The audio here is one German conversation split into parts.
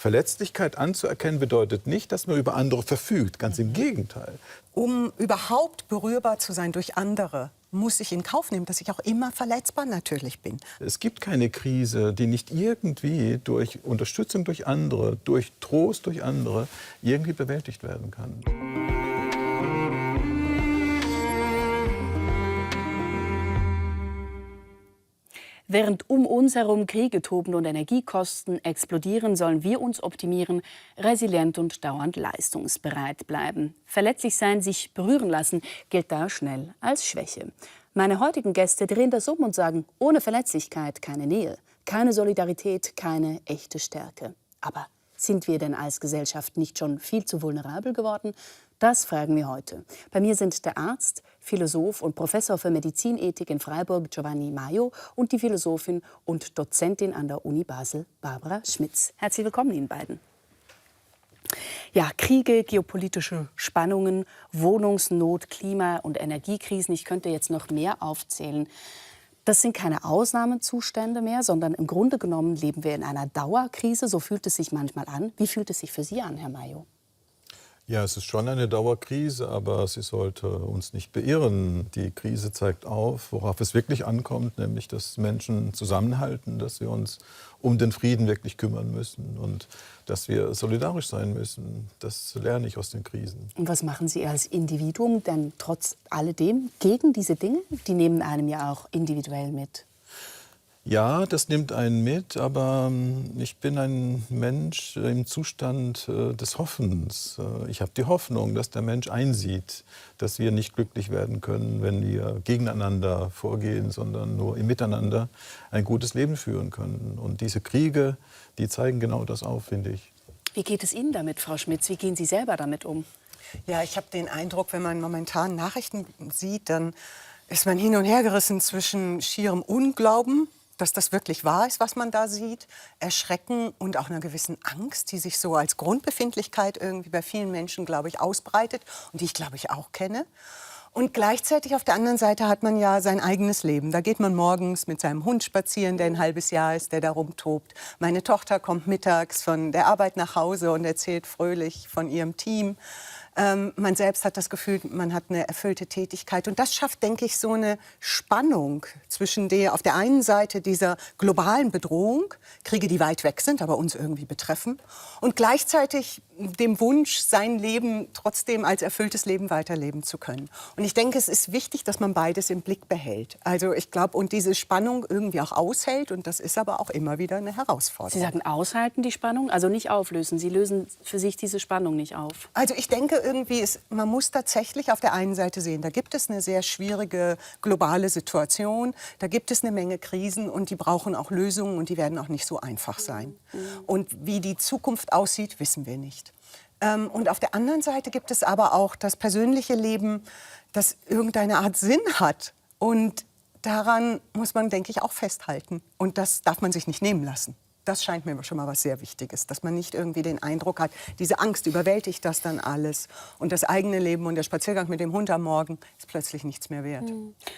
Verletzlichkeit anzuerkennen bedeutet nicht, dass man über andere verfügt. Ganz im Gegenteil. Um überhaupt berührbar zu sein durch andere, muss ich in Kauf nehmen, dass ich auch immer verletzbar natürlich bin. Es gibt keine Krise, die nicht irgendwie durch Unterstützung durch andere, durch Trost durch andere irgendwie bewältigt werden kann. Während um uns herum Kriege toben und Energiekosten explodieren, sollen wir uns optimieren, resilient und dauernd leistungsbereit bleiben. Verletzlich sein, sich berühren lassen, gilt da schnell als Schwäche. Meine heutigen Gäste drehen das um und sagen, ohne Verletzlichkeit keine Nähe, keine Solidarität, keine echte Stärke. Aber sind wir denn als Gesellschaft nicht schon viel zu vulnerabel geworden? Das fragen wir heute. Bei mir sind der Arzt, Philosoph und Professor für Medizinethik in Freiburg Giovanni Maio und die Philosophin und Dozentin an der Uni Basel Barbara Schmitz. Herzlich willkommen Ihnen beiden. Ja, Kriege, geopolitische Spannungen, Wohnungsnot, Klima- und Energiekrisen, ich könnte jetzt noch mehr aufzählen. Das sind keine Ausnahmezustände mehr, sondern im Grunde genommen leben wir in einer Dauerkrise. So fühlt es sich manchmal an. Wie fühlt es sich für Sie an, Herr Maio? Ja, es ist schon eine Dauerkrise, aber sie sollte uns nicht beirren. Die Krise zeigt auf, worauf es wirklich ankommt, nämlich dass Menschen zusammenhalten, dass wir uns um den Frieden wirklich kümmern müssen und dass wir solidarisch sein müssen. Das lerne ich aus den Krisen. Und was machen Sie als Individuum denn trotz alledem gegen diese Dinge? Die nehmen einem ja auch individuell mit. Ja, das nimmt einen mit, aber ich bin ein Mensch im Zustand des Hoffens. Ich habe die Hoffnung, dass der Mensch einsieht, dass wir nicht glücklich werden können, wenn wir gegeneinander vorgehen, sondern nur im Miteinander ein gutes Leben führen können. Und diese Kriege, die zeigen genau das auf, finde ich. Wie geht es Ihnen damit, Frau Schmitz? Wie gehen Sie selber damit um? Ja, ich habe den Eindruck, wenn man momentan Nachrichten sieht, dann ist man hin und her gerissen zwischen schierem Unglauben, dass das wirklich wahr ist, was man da sieht, Erschrecken und auch einer gewissen Angst, die sich so als Grundbefindlichkeit irgendwie bei vielen Menschen, glaube ich, ausbreitet und die ich, glaube ich, auch kenne. Und gleichzeitig auf der anderen Seite hat man ja sein eigenes Leben. Da geht man morgens mit seinem Hund spazieren, der ein halbes Jahr ist, der da rumtobt. Meine Tochter kommt mittags von der Arbeit nach Hause und erzählt fröhlich von ihrem Team. Man selbst hat das Gefühl, man hat eine erfüllte Tätigkeit. Und das schafft, denke ich, so eine Spannung zwischen der auf der einen Seite dieser globalen Bedrohung, Kriege, die weit weg sind, aber uns irgendwie betreffen, und gleichzeitig dem Wunsch, sein Leben trotzdem als erfülltes Leben weiterleben zu können. Und ich denke, es ist wichtig, dass man beides im Blick behält. Also ich glaube, und diese Spannung irgendwie auch aushält. Und das ist aber auch immer wieder eine Herausforderung. Sie sagen aushalten die Spannung, also nicht auflösen. Sie lösen für sich diese Spannung nicht auf. Also ich denke irgendwie, man muss tatsächlich auf der einen Seite sehen, da gibt es eine sehr schwierige globale Situation, da gibt es eine Menge Krisen und die brauchen auch Lösungen und die werden auch nicht so einfach sein. Und wie die Zukunft aussieht, wissen wir nicht. Und auf der anderen Seite gibt es aber auch das persönliche Leben, das irgendeine Art Sinn hat. Und daran muss man, denke ich, auch festhalten. Und das darf man sich nicht nehmen lassen. Das scheint mir schon mal was sehr Wichtiges, dass man nicht irgendwie den Eindruck hat, diese Angst überwältigt das dann alles und das eigene Leben und der Spaziergang mit dem Hund am Morgen ist plötzlich nichts mehr wert.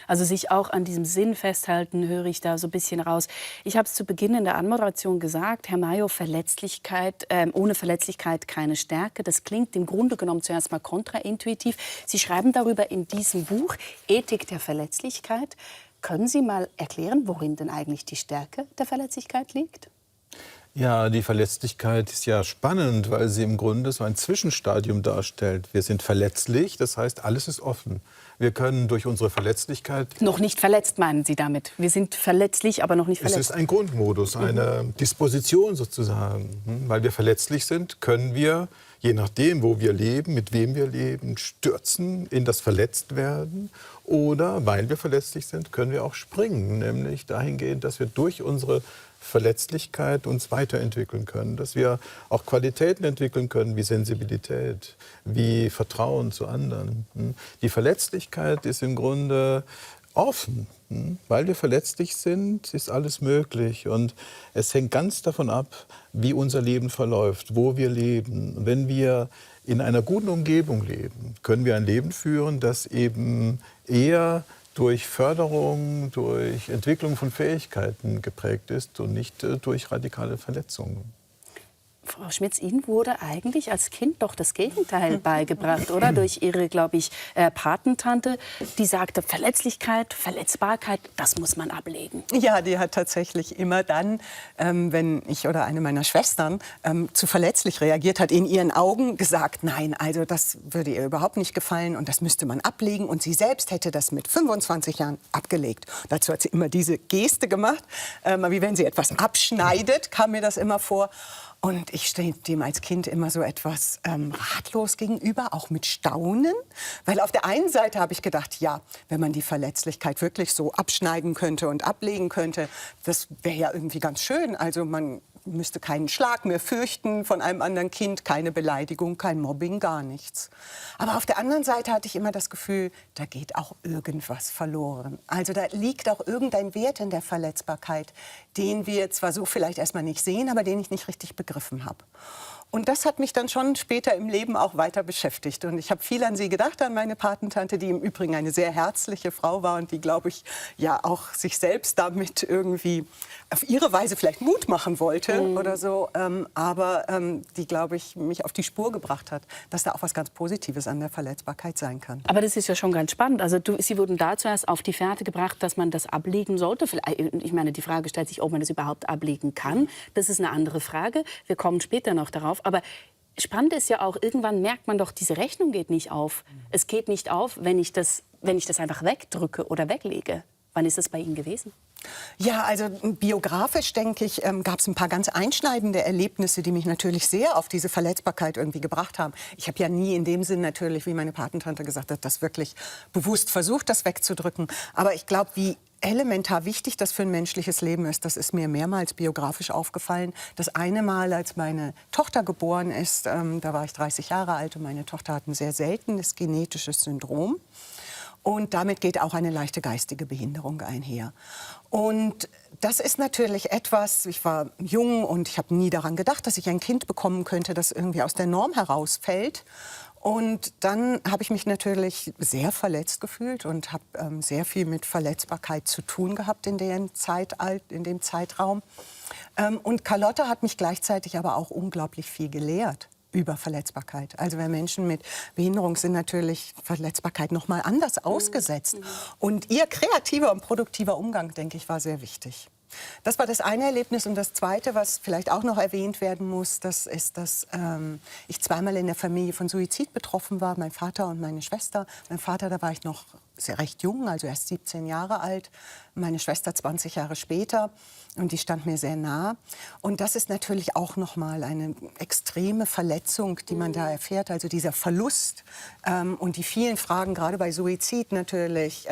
Also sich auch an diesem Sinn festhalten, höre ich da so ein bisschen raus. Ich habe es zu Beginn in der Anmoderation gesagt, Herr Maio, Verletzlichkeit, ohne Verletzlichkeit keine Stärke. Das klingt im Grunde genommen zuerst mal kontraintuitiv. Sie schreiben darüber in diesem Buch Ethik der Verletzlichkeit. Können Sie mal erklären, worin denn eigentlich die Stärke der Verletzlichkeit liegt? Ja, die Verletzlichkeit ist ja spannend, weil sie im Grunde so ein Zwischenstadium darstellt. Wir sind verletzlich, das heißt, alles ist offen. Wir können durch unsere Verletzlichkeit... Noch nicht verletzt, meinen Sie damit? Wir sind verletzlich, aber noch nicht verletzt. Es ist ein Grundmodus, eine Disposition sozusagen. Weil wir verletzlich sind, können wir, je nachdem, wo wir leben, mit wem wir leben, stürzen in das Verletztwerden. Oder, weil wir verletzlich sind, können wir auch springen, nämlich dahingehend, dass wir durch unsere Verletzlichkeit uns weiterentwickeln können, dass wir auch Qualitäten entwickeln können, wie Sensibilität, wie Vertrauen zu anderen. Die Verletzlichkeit ist im Grunde offen. Weil wir verletzlich sind, ist alles möglich. Und es hängt ganz davon ab, wie unser Leben verläuft, wo wir leben. Wenn wir in einer guten Umgebung leben, können wir ein Leben führen, das eben eher durch Förderung, durch Entwicklung von Fähigkeiten geprägt ist und nicht durch radikale Verletzungen. Frau Schmitz, Ihnen wurde eigentlich als Kind doch das Gegenteil beigebracht, oder? Durch Ihre, glaube ich, Patentante, die sagte, Verletzlichkeit, Verletzbarkeit, das muss man ablegen. Ja, die hat tatsächlich immer dann, wenn ich oder eine meiner Schwestern zu verletzlich reagiert hat, in ihren Augen gesagt, nein, also das würde ihr überhaupt nicht gefallen und das müsste man ablegen. Und sie selbst hätte das mit 25 Jahren abgelegt. Dazu hat sie immer diese Geste gemacht, wie wenn sie etwas abschneidet, kam mir das immer vor. Und ich stehe dem als Kind immer so etwas ratlos gegenüber, auch mit Staunen. Weil auf der einen Seite habe ich gedacht, ja, wenn man die Verletzlichkeit wirklich so abschneiden könnte und ablegen könnte, das wäre ja irgendwie ganz schön. Also man müsste keinen Schlag mehr fürchten von einem anderen Kind, keine Beleidigung, kein Mobbing, gar nichts. Aber auf der anderen Seite hatte ich immer das Gefühl, da geht auch irgendwas verloren. Also da liegt auch irgendein Wert in der Verletzbarkeit, den wir zwar so vielleicht erstmal nicht sehen, aber den ich nicht richtig begriffen habe. Und das hat mich dann schon später im Leben auch weiter beschäftigt. Und ich habe viel an sie gedacht, an meine Patentante, die im Übrigen eine sehr herzliche Frau war und die, glaube ich, ja auch sich selbst damit irgendwie auf ihre Weise vielleicht Mut machen wollte oder so. Aber die, glaube ich, mich auf die Spur gebracht hat, dass da auch was ganz Positives an der Verletzbarkeit sein kann. Aber das ist ja schon ganz spannend. Also Sie wurden da zuerst auf die Fährte gebracht, dass man das ablegen sollte. Ich meine, die Frage stellt sich, ob man das überhaupt ablegen kann. Das ist eine andere Frage. Wir kommen später noch darauf. Aber spannend ist ja auch, irgendwann merkt man doch, diese Rechnung geht nicht auf. Es geht nicht auf, wenn ich das einfach wegdrücke oder weglege. Wann ist das bei Ihnen gewesen? Ja, also biografisch, denke ich, gab es ein paar ganz einschneidende Erlebnisse, die mich natürlich sehr auf diese Verletzbarkeit irgendwie gebracht haben. Ich habe ja nie in dem Sinn natürlich, wie meine Patentante gesagt hat, das wirklich bewusst versucht, das wegzudrücken. Aber ich glaube, wie elementar wichtig das für ein menschliches Leben ist, das ist mir mehrmals biografisch aufgefallen. Das eine Mal, als meine Tochter geboren ist, da war ich 30 Jahre alt und meine Tochter hat ein sehr seltenes genetisches Syndrom. Und damit geht auch eine leichte geistige Behinderung einher. Und das ist natürlich etwas, ich war jung und ich habe nie daran gedacht, dass ich ein Kind bekommen könnte, das irgendwie aus der Norm herausfällt. Und dann habe ich mich natürlich sehr verletzt gefühlt und habe sehr viel mit Verletzbarkeit zu tun gehabt in dem Zeitraum. Und Carlotta hat mich gleichzeitig aber auch unglaublich viel gelehrt über Verletzbarkeit. Also wir Menschen mit Behinderung sind natürlich Verletzbarkeit noch mal anders ausgesetzt. Und ihr kreativer und produktiver Umgang, denke ich, war sehr wichtig. Das war das eine Erlebnis. Und das zweite, was vielleicht auch noch erwähnt werden muss, das ist, dass ich zweimal in der Familie von Suizid betroffen war, mein Vater und meine Schwester. Mein Vater, da war ich noch sehr recht jung, also erst 17 Jahre alt. Meine Schwester 20 Jahre später. Und die stand mir sehr nah. Und das ist natürlich auch noch mal eine extreme Verletzung, die man da erfährt. Also dieser Verlust und die vielen Fragen, gerade bei Suizid natürlich,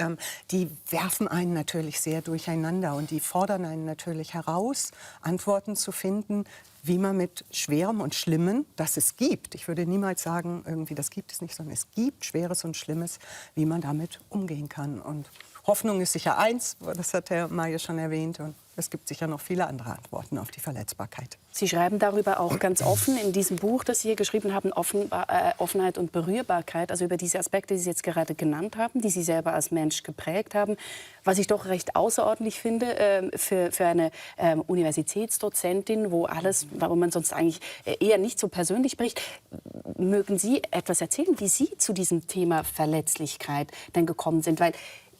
die werfen einen natürlich sehr durcheinander. Und die fordern einen natürlich heraus, Antworten zu finden, wie man mit Schwerem und Schlimmem, das es gibt, ich würde niemals sagen, irgendwie das gibt es nicht, sondern es gibt Schweres und Schlimmes, wie man damit umgehen kann. Und Hoffnung ist sicher eins, das hat Herr Mayer schon erwähnt. Und es gibt sicher noch viele andere Antworten auf die Verletzbarkeit. Sie schreiben darüber auch ganz offen in diesem Buch, das Sie hier geschrieben haben, Offenheit und Berührbarkeit, also über diese Aspekte, die Sie jetzt gerade genannt haben, die Sie selber als Mensch geprägt haben. Was ich doch recht außerordentlich finde für eine Universitätsdozentin, wo man sonst eigentlich eher nicht so persönlich spricht. Mögen Sie etwas erzählen, wie Sie zu diesem Thema Verletzlichkeit denn gekommen sind? Weil,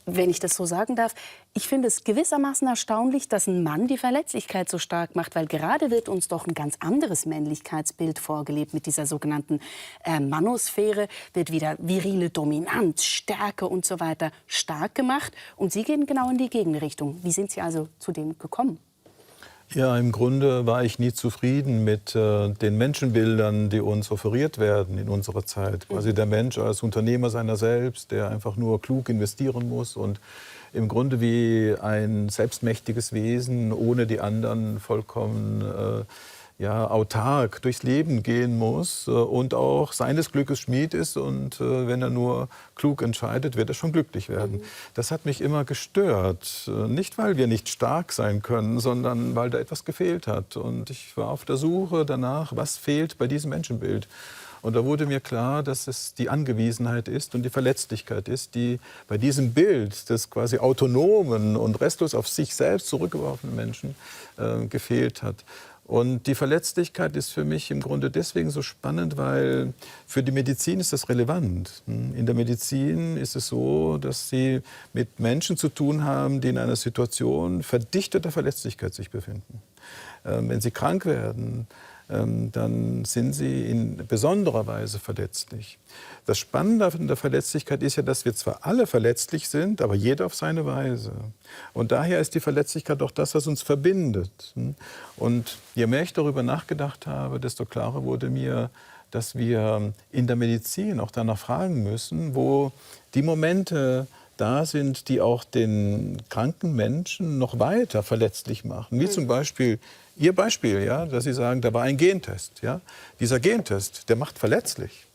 wenn ich das so sagen darf, ich finde es gewissermaßen erstaunlich, dass ein Mann die Verletzlichkeit so stark macht, weil gerade wird uns doch ein ganz anderes Männlichkeitsbild vorgelebt. Mit dieser sogenannten Manosphäre wird wieder virile Dominanz, Stärke und so weiter stark gemacht. Und Sie gehen genau in die Gegenrichtung. Wie sind Sie also zu dem gekommen? Ja, im Grunde war ich nie zufrieden mit den Menschenbildern, die uns offeriert werden in unserer Zeit. Quasi der Mensch als Unternehmer seiner selbst, der einfach nur klug investieren muss und im Grunde wie ein selbstmächtiges Wesen, ohne die anderen vollkommen autark durchs Leben gehen muss und auch seines Glückes Schmied ist. Und wenn er nur klug entscheidet, wird er schon glücklich werden. Das hat mich immer gestört. Nicht, weil wir nicht stark sein können, sondern weil da etwas gefehlt hat. Und ich war auf der Suche danach, was fehlt bei diesem Menschenbild. Und da wurde mir klar, dass es die Angewiesenheit ist und die Verletzlichkeit ist, die bei diesem Bild des quasi autonomen und restlos auf sich selbst zurückgeworfenen Menschen gefehlt hat. Und die Verletzlichkeit ist für mich im Grunde deswegen so spannend, weil für die Medizin ist das relevant. In der Medizin ist es so, dass sie mit Menschen zu tun haben, die in einer Situation verdichteter Verletzlichkeit sich befinden. Wenn sie krank werden, dann sind sie in besonderer Weise verletzlich. Das Spannende an der Verletzlichkeit ist ja, dass wir zwar alle verletzlich sind, aber jeder auf seine Weise. Und daher ist die Verletzlichkeit auch das, was uns verbindet. Und je mehr ich darüber nachgedacht habe, desto klarer wurde mir, dass wir in der Medizin auch danach fragen müssen, wo die Momente da sind, die auch den kranken Menschen noch weiter verletzlich machen. Wie zum Beispiel Ihr Beispiel, ja, dass Sie sagen, da war ein Gentest. Ja? Dieser Gentest, der macht verletzlich.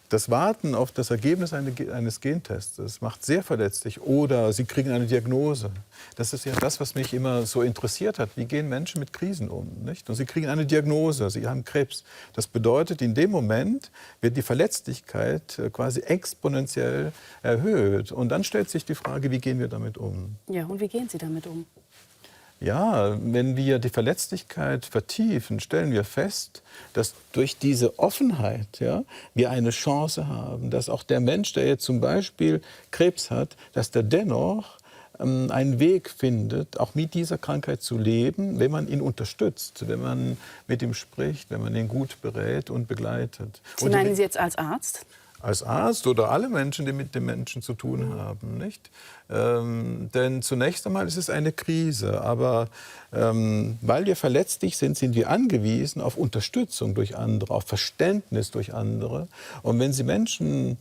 Das Warten auf das Ergebnis eines Gentests, das macht sehr verletzlich. Oder Sie kriegen eine Diagnose. Das ist ja das, was mich immer so interessiert hat. Wie gehen Menschen mit Krisen um? Nicht? Und Sie kriegen eine Diagnose, Sie haben Krebs. Das bedeutet, in dem Moment wird die Verletzlichkeit quasi exponentiell erhöht. Und dann stellt sich die Frage, wie gehen wir damit um? Ja, und wie gehen Sie damit um? Ja, wenn wir die Verletzlichkeit vertiefen, stellen wir fest, dass durch diese Offenheit, ja, wir eine Chance haben, dass auch der Mensch, der jetzt zum Beispiel Krebs hat, dass der dennoch einen Weg findet, auch mit dieser Krankheit zu leben, wenn man ihn unterstützt, wenn man mit ihm spricht, wenn man ihn gut berät und begleitet. Sie meinen Sie jetzt als Arzt? Als Arzt oder alle Menschen, die mit dem Menschen zu tun haben, nicht? Denn zunächst einmal ist es eine Krise, aber weil wir verletzlich sind, sind wir angewiesen auf Unterstützung durch andere, auf Verständnis durch andere. Und wenn Sie Menschen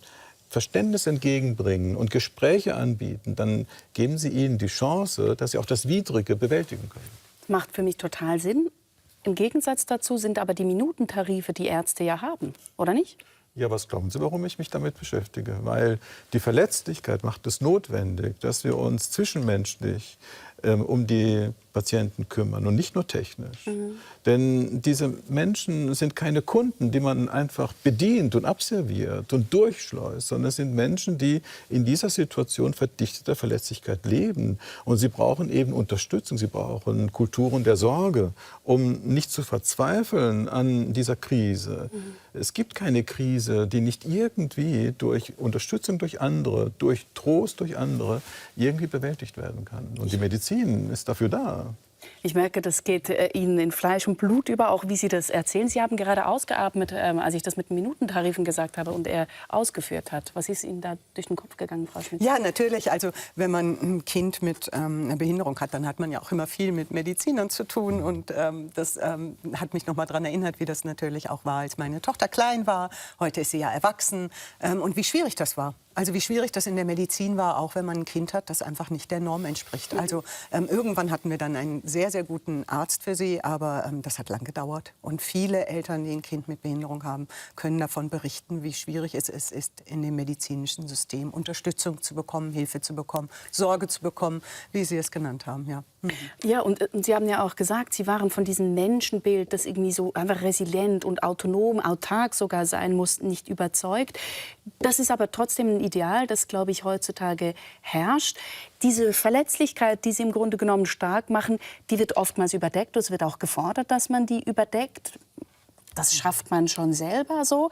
Verständnis entgegenbringen und Gespräche anbieten, dann geben Sie ihnen die Chance, dass sie auch das Widrige bewältigen können. Macht für mich total Sinn. Im Gegensatz dazu sind aber die Minutentarife, die Ärzte ja haben, oder nicht? Ja, was glauben Sie, warum ich mich damit beschäftige? Weil die Verletzlichkeit macht es notwendig, dass wir uns zwischenmenschlich um die Patienten kümmern und nicht nur technisch. Denn diese Menschen sind keine Kunden, die man einfach bedient und abserviert und durchschleust, sondern es sind Menschen, die in dieser Situation verdichteter Verletzlichkeit leben. Und sie brauchen eben Unterstützung, sie brauchen Kulturen der Sorge, um nicht zu verzweifeln an dieser Krise. Es gibt keine Krise, die nicht irgendwie durch Unterstützung durch andere, durch Trost durch andere irgendwie bewältigt werden kann. Und die Medizin ist dafür da. Ich merke, das geht Ihnen in Fleisch und Blut über, auch wie Sie das erzählen. Sie haben gerade ausgeatmet, als ich das mit Minutentarifen gesagt habe und er ausgeführt hat. Was ist Ihnen da durch den Kopf gegangen, Frau Schmitz? Ja, natürlich. Also wenn man ein Kind mit einer Behinderung hat, dann hat man ja auch immer viel mit Medizinern zu tun. Und das hat mich noch mal daran erinnert, wie das natürlich auch war, als meine Tochter klein war. Heute ist sie ja erwachsen. Und wie schwierig das war. Also wie schwierig das in der Medizin war, auch wenn man ein Kind hat, das einfach nicht der Norm entspricht. Also irgendwann hatten wir dann einen sehr, sehr guten Arzt für sie, aber das hat lang gedauert. Und viele Eltern, die ein Kind mit Behinderung haben, können davon berichten, wie schwierig es ist, in dem medizinischen System Unterstützung zu bekommen, Hilfe zu bekommen, Sorge zu bekommen, wie Sie es genannt haben. Ja, ja und Sie haben ja auch gesagt, Sie waren von diesem Menschenbild, das irgendwie so einfach resilient und autonom, autark sogar sein muss, nicht überzeugt. Das ist aber trotzdem ein Ideal, das, glaube ich, heutzutage herrscht. Diese Verletzlichkeit, die Sie im Grunde genommen stark machen, die wird oftmals überdeckt. Es wird auch gefordert, dass man die überdeckt. Das schafft man schon selber so.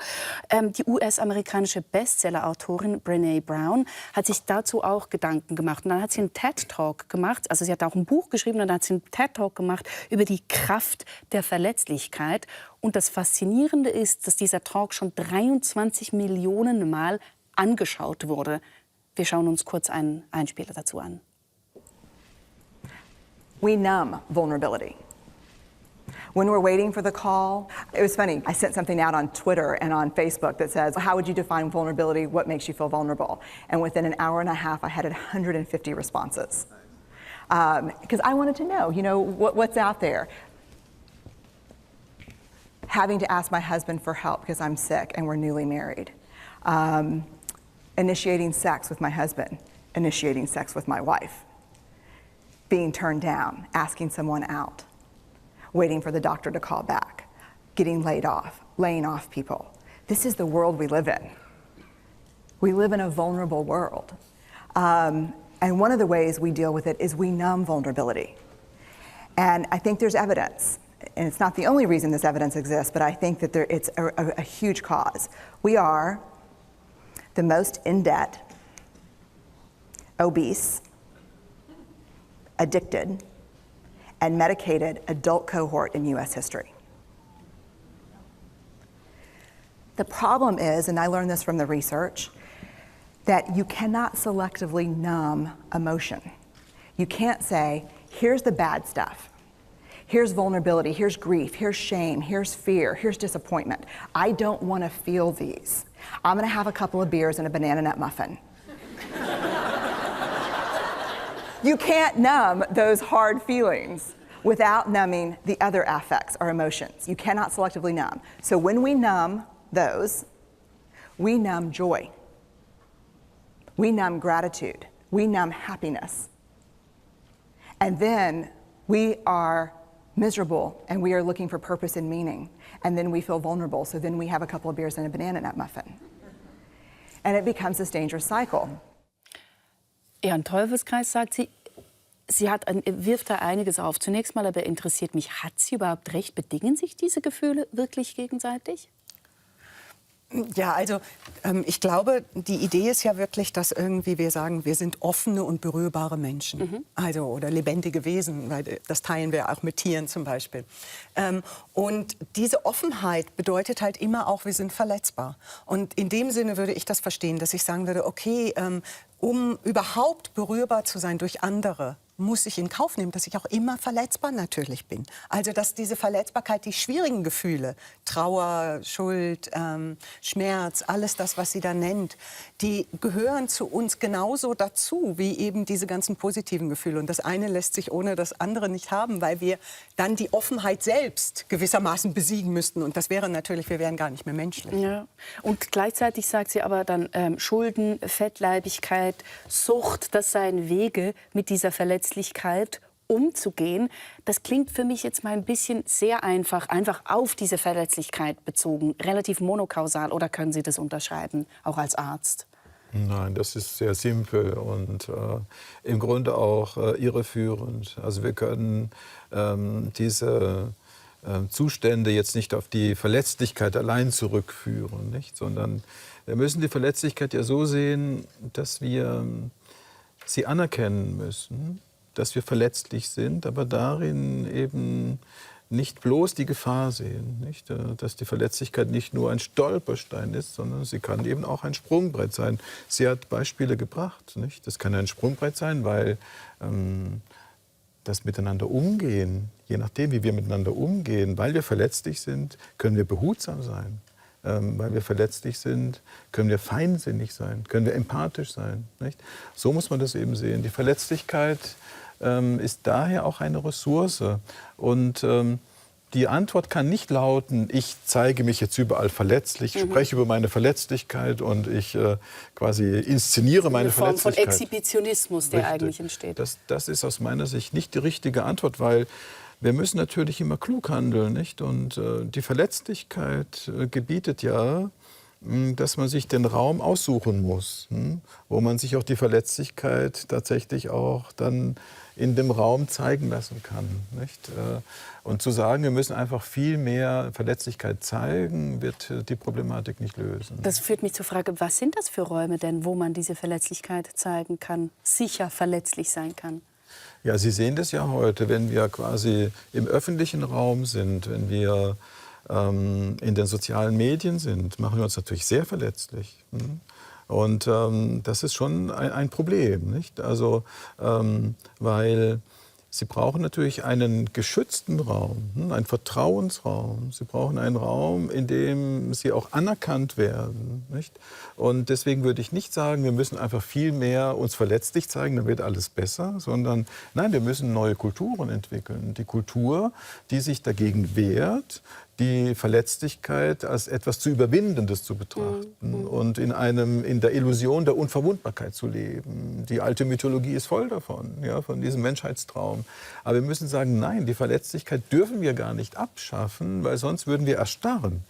Die US-amerikanische Bestseller-Autorin Brené Brown hat sich dazu auch Gedanken gemacht. Und dann hat sie einen TED-Talk gemacht. Also sie hat auch ein Buch geschrieben und dann hat sie einen TED-Talk gemacht über die Kraft der Verletzlichkeit. Und das Faszinierende ist, dass dieser Talk schon 23 Millionen Mal angeschaut wurde. Wir schauen uns kurz einen Einspieler dazu an. We numb vulnerability. When we're waiting for the call, it was funny. I sent something out on Twitter and on Facebook that says, how would you define vulnerability? What makes you feel vulnerable? And within an hour and a half, I had 150 responses. Because I wanted to know, what's out there. Having to ask my husband for help because I'm sick and we're newly married. Initiating sex with my husband, initiating sex with my wife. Being turned down, asking someone out. Waiting for the doctor to call back, getting laid off, laying off people. This is the world we live in. We live in a vulnerable world. And one of the ways we deal with it is we numb vulnerability. And I think there's evidence and it's not the only reason this evidence exists, but I think that it's a huge cause. We are the most in debt, obese, addicted, and medicated adult cohort in US history. The problem is, and I learned this from the research, that you cannot selectively numb emotion. You can't say, here's the bad stuff. Here's vulnerability, here's grief, here's shame, here's fear, here's disappointment. I don't want to feel these. I'm going to have a couple of beers and a banana nut muffin. You can't numb those hard feelings without numbing the other affects or emotions. You cannot selectively numb. So when we numb those, we numb joy. We numb gratitude. We numb happiness. And then we are miserable and we are looking for purpose and meaning. And then we feel vulnerable. So then we have a couple of beers and a banana nut muffin. And it becomes this dangerous cycle. Ja, ein Teufelskreis, sagt sie. Sie wirft da einiges auf. Zunächst mal aber interessiert mich, hat sie überhaupt recht? Bedingen sich diese Gefühle wirklich gegenseitig? Ja, also ich glaube, die Idee ist ja wirklich, dass irgendwie wir sagen, wir sind offene und berührbare Menschen, also oder lebendige Wesen, weil das teilen wir auch mit Tieren zum Beispiel. Und diese Offenheit bedeutet halt immer auch, wir sind verletzbar. Und in dem Sinne würde ich das verstehen, dass ich sagen würde, okay, um überhaupt berührbar zu sein durch andere, muss ich in Kauf nehmen, dass ich auch immer verletzbar natürlich bin. Also dass diese Verletzbarkeit, die schwierigen Gefühle, Trauer, Schuld, Schmerz, alles das, was sie da nennt, die gehören zu uns genauso dazu, wie eben diese ganzen positiven Gefühle. Und das eine lässt sich ohne das andere nicht haben, weil wir dann die Offenheit selbst gewissermaßen besiegen müssten. Und das wäre natürlich, wir wären gar nicht mehr menschlich. Ja. Und gleichzeitig sagt sie aber dann, Schulden, Fettleibigkeit, Sucht, das seien Wege, mit dieser Verletzlichkeit umzugehen. Das klingt für mich jetzt mal ein bisschen sehr einfach auf diese Verletzlichkeit bezogen, relativ monokausal. Oder können Sie das unterschreiben, auch als Arzt? Nein, das ist sehr simpel und im Grunde auch irreführend. Also wir können diese Zustände jetzt nicht auf die Verletzlichkeit allein zurückführen, nicht? Sondern wir müssen die Verletzlichkeit ja so sehen, dass wir sie anerkennen müssen, dass wir verletzlich sind, aber darin eben nicht bloß die Gefahr sehen, nicht? Dass die Verletzlichkeit nicht nur ein Stolperstein ist, sondern sie kann eben auch ein Sprungbrett sein. Sie hat Beispiele gebracht, nicht? Das kann ein Sprungbrett sein, weil das Miteinander umgehen, je nachdem, wie wir miteinander umgehen, weil wir verletzlich sind, können wir behutsam sein. Weil wir verletzlich sind, können wir feinsinnig sein, können wir empathisch sein, nicht? So muss man das eben sehen. Die Verletzlichkeit ist daher auch eine Ressource. Und die Antwort kann nicht lauten, ich zeige mich jetzt überall verletzlich, spreche über meine Verletzlichkeit und ich quasi inszeniere meine Verletzlichkeit. Eine Form von Exhibitionismus, der Richtig. eigentlich entsteht. Das ist aus meiner Sicht nicht die richtige Antwort, weil wir müssen natürlich immer klug handeln, nicht? Und die Verletzlichkeit gebietet ja, dass man sich den Raum aussuchen muss, wo man sich auch die Verletzlichkeit tatsächlich auch dann in dem Raum zeigen lassen kann, nicht? Und zu sagen, wir müssen einfach viel mehr Verletzlichkeit zeigen, wird die Problematik nicht lösen. Das führt mich zur Frage, was sind das für Räume denn, wo man diese Verletzlichkeit zeigen kann, sicher verletzlich sein kann? Ja, Sie sehen das ja heute, wenn wir quasi im öffentlichen Raum sind, wenn wir in den sozialen Medien sind, machen wir uns natürlich sehr verletzlich. Und das ist schon ein Problem, nicht? Also, weil Sie brauchen natürlich einen geschützten Raum, einen Vertrauensraum. Sie brauchen einen Raum, in dem Sie auch anerkannt werden, nicht? Und deswegen würde ich nicht sagen, wir müssen einfach viel mehr uns verletzlich zeigen, dann wird alles besser, sondern nein, wir müssen neue Kulturen entwickeln. Die Kultur, die sich dagegen wehrt, die Verletzlichkeit als etwas zu Überwindendes zu betrachten und in der Illusion der Unverwundbarkeit zu leben. Die alte Mythologie ist voll davon, ja, von diesem Menschheitstraum. Aber wir müssen sagen, nein, die Verletzlichkeit dürfen wir gar nicht abschaffen, weil sonst würden wir erstarren.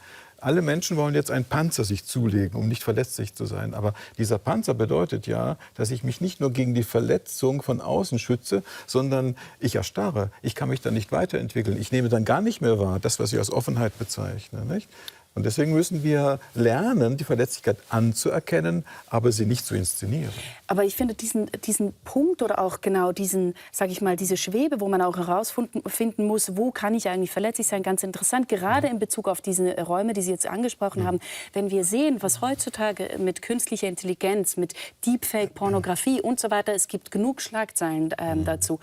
Alle Menschen wollen jetzt einen Panzer sich zulegen, um nicht verletzlich zu sein. Aber dieser Panzer bedeutet ja, dass ich mich nicht nur gegen die Verletzung von außen schütze, sondern ich erstarre. Ich kann mich dann nicht weiterentwickeln. Ich nehme dann gar nicht mehr wahr, das, was ich als Offenheit bezeichne. Nicht? Und deswegen müssen wir lernen, die Verletzlichkeit anzuerkennen, aber sie nicht zu inszenieren. Aber ich finde diesen Punkt oder auch genau sage ich mal, diese Schwebe, wo man auch herausfinden muss, wo kann ich eigentlich verletzlich sein, ganz interessant, gerade in Bezug auf diese Räume, die Sie jetzt angesprochen haben. Wenn wir sehen, was heutzutage mit künstlicher Intelligenz, mit Deepfake, Pornografie und so weiter, es gibt genug Schlagzeilen dazu,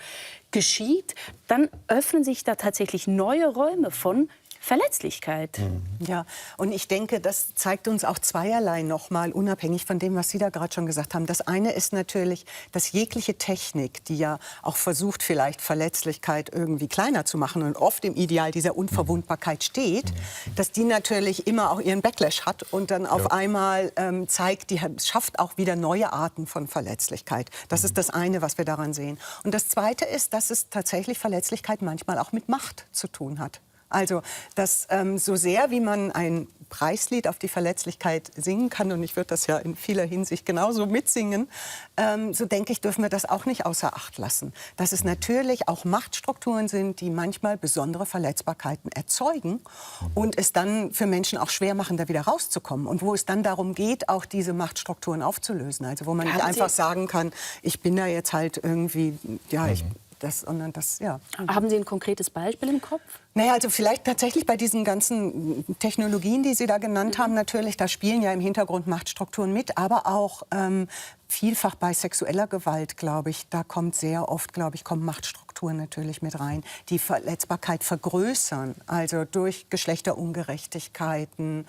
geschieht, dann öffnen sich da tatsächlich neue Räume von Verletzlichkeit. Ja, und ich denke, das zeigt uns auch zweierlei nochmal, unabhängig von dem, was Sie da gerade schon gesagt haben. Das eine ist natürlich, dass jegliche Technik, die ja auch versucht, vielleicht Verletzlichkeit irgendwie kleiner zu machen und oft im Ideal dieser Unverwundbarkeit steht, dass die natürlich immer auch ihren Backlash hat und dann auf einmal zeigt, die schafft auch wieder neue Arten von Verletzlichkeit. Das ist das eine, was wir daran sehen. Und das zweite ist, dass es tatsächlich Verletzlichkeit manchmal auch mit Macht zu tun hat. Also, dass so sehr wie man ein Preislied auf die Verletzlichkeit singen kann, und ich würde das ja in vieler Hinsicht genauso mitsingen, so denke ich, dürfen wir das auch nicht außer Acht lassen. Dass es natürlich auch Machtstrukturen sind, die manchmal besondere Verletzbarkeiten erzeugen und es dann für Menschen auch schwer machen, da wieder rauszukommen. Und wo es dann darum geht, auch diese Machtstrukturen aufzulösen. Also wo man nicht einfach sagen kann, ich bin da jetzt halt irgendwie, ja, Haben Sie ein konkretes Beispiel im Kopf? Naja, also vielleicht tatsächlich bei diesen ganzen Technologien, die Sie da genannt haben, natürlich, da spielen ja im Hintergrund Machtstrukturen mit, aber auch vielfach bei sexueller Gewalt, glaube ich, da kommt sehr oft, kommen Machtstrukturen natürlich mit rein, die Verletzbarkeit vergrößern, also durch Geschlechterungerechtigkeiten.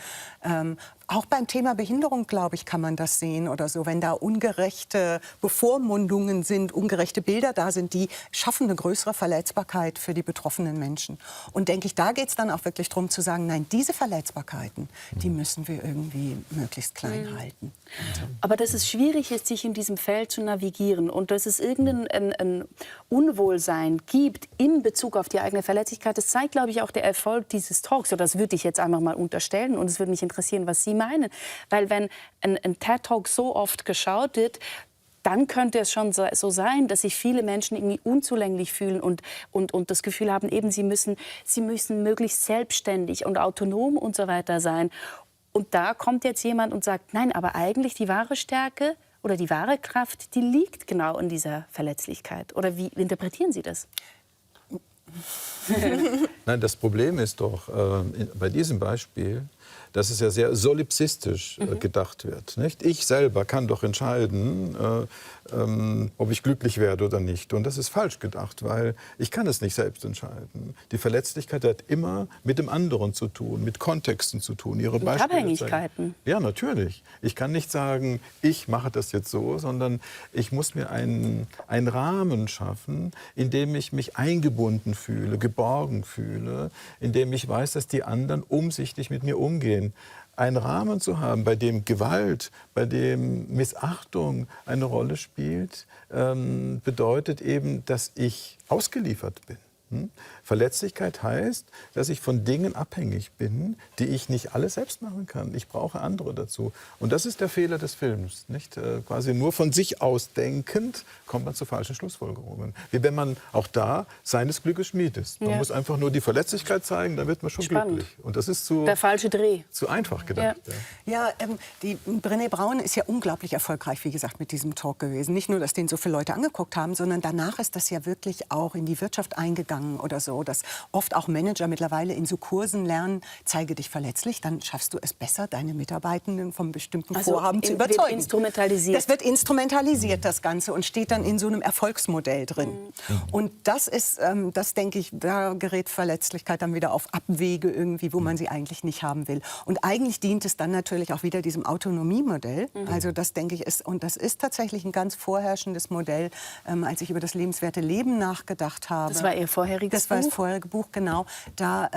Auch beim Thema Behinderung, glaube ich, kann man das sehen oder so. Wenn da ungerechte Bevormundungen sind, ungerechte Bilder da sind, die schaffen eine größere Verletzbarkeit für die betroffenen Menschen. Und denke ich, da geht es dann auch wirklich darum zu sagen, nein, diese Verletzbarkeiten, die müssen wir irgendwie möglichst klein halten. Aber dass es schwierig ist, sich in diesem Feld zu navigieren und dass es irgendein Unwohlsein gibt in Bezug auf die eigene Verletzlichkeit, das zeigt, glaube ich, auch der Erfolg dieses Talks. Oder das würde ich jetzt einfach mal unterstellen und es würde mich interessieren, was Sie meinen. Weil wenn ein TED-Talk so oft geschaut wird, dann könnte es schon so sein, dass sich viele Menschen irgendwie unzulänglich fühlen und das Gefühl haben, eben sie müssen möglichst selbstständig und autonom und so weiter sein. Und da kommt jetzt jemand und sagt, nein, aber eigentlich die wahre Stärke oder die wahre Kraft, die liegt genau in dieser Verletzlichkeit. Oder wie interpretieren Sie das? Nein, das Problem ist doch bei diesem Beispiel, dass es ja sehr solipsistisch gedacht wird. Nicht? Ich selber kann doch entscheiden, ob ich glücklich werde oder nicht. Und das ist falsch gedacht, weil ich kann es nicht selbst entscheiden. Die Verletzlichkeit hat immer mit dem anderen zu tun, mit Kontexten zu tun. Ihre mit Beispiele Abhängigkeiten. Zeigen. Ja, natürlich. Ich kann nicht sagen, ich mache das jetzt so, sondern ich muss mir einen Rahmen schaffen, in dem ich mich eingebunden fühle, geborgen fühle, in dem ich weiß, dass die anderen umsichtig mit mir umgehen. Einen Rahmen zu haben, bei dem Gewalt, bei dem Missachtung eine Rolle spielt, bedeutet eben, dass ich ausgeliefert bin. Verletzlichkeit heißt, dass ich von Dingen abhängig bin, die ich nicht alle selbst machen kann. Ich brauche andere dazu. Und das ist der Fehler des Films. Nicht? Quasi nur von sich aus denkend kommt man zu falschen Schlussfolgerungen. Wie wenn man auch da seines Glückes Schmied ist. Man muss einfach nur die Verletzlichkeit zeigen, dann wird man schon glücklich. Und das ist der falsche Dreh. Zu einfach gedacht. Die Brené Brown ist ja unglaublich erfolgreich, wie gesagt, mit diesem Talk gewesen. Nicht nur, dass den so viele Leute angeguckt haben, sondern danach ist das ja wirklich auch in die Wirtschaft eingegangen oder so, dass oft auch Manager mittlerweile in so Kursen lernen, zeige dich verletzlich, dann schaffst du es besser, deine Mitarbeitenden vom bestimmten Vorhaben zu überzeugen. Wird instrumentalisiert. Das wird instrumentalisiert, das Ganze, und steht dann in so einem Erfolgsmodell drin. Und das ist, das denke ich, da gerät Verletzlichkeit dann wieder auf Abwege irgendwie, wo man sie eigentlich nicht haben will. Und eigentlich dient es dann natürlich natürlich auch wieder diesem Autonomiemodell. Also das, denke ich, und das ist tatsächlich ein ganz vorherrschendes Modell, als ich über das lebenswerte Leben nachgedacht habe. Das war Ihr vorheriges Buch? Das war das vorherige Buch, genau. Da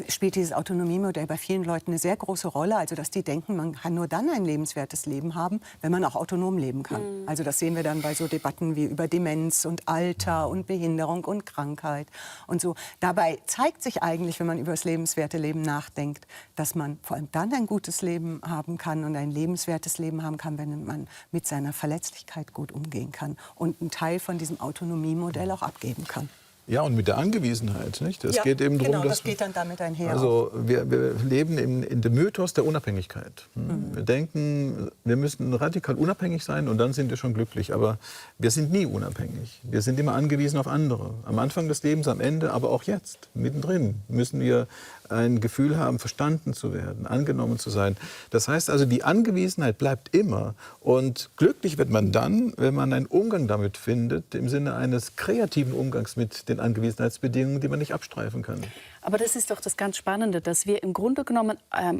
spielt dieses Autonomiemodell bei vielen Leuten eine sehr große Rolle. Also dass die denken, man kann nur dann ein lebenswertes Leben haben, wenn man auch autonom leben kann. Also das sehen wir dann bei so Debatten wie über Demenz und Alter und Behinderung und Krankheit und so. Dabei zeigt sich eigentlich, wenn man über das lebenswerte Leben nachdenkt, dass man vor allem dann ein gutes Leben haben kann und ein lebenswertes Leben haben kann, wenn man mit seiner Verletzlichkeit gut umgehen kann und einen Teil von diesem Autonomiemodell auch abgeben kann. Ja, und mit der Angewiesenheit. Nicht? Es Ja, geht eben darum, genau, dass das geht dann damit einher. Also wir leben in dem Mythos der Unabhängigkeit. Wir denken, wir müssen radikal unabhängig sein und dann sind wir schon glücklich. Aber wir sind nie unabhängig. Wir sind immer angewiesen auf andere. Am Anfang des Lebens, am Ende, aber auch jetzt, mittendrin, müssen wir ein Gefühl haben, verstanden zu werden, angenommen zu sein. Das heißt also, die Angewiesenheit bleibt immer. Und glücklich wird man dann, wenn man einen Umgang damit findet, im Sinne eines kreativen Umgangs mit den Angewiesenheitsbedingungen, die man nicht abstreifen kann. Aber das ist doch das ganz Spannende, dass wir im Grunde genommen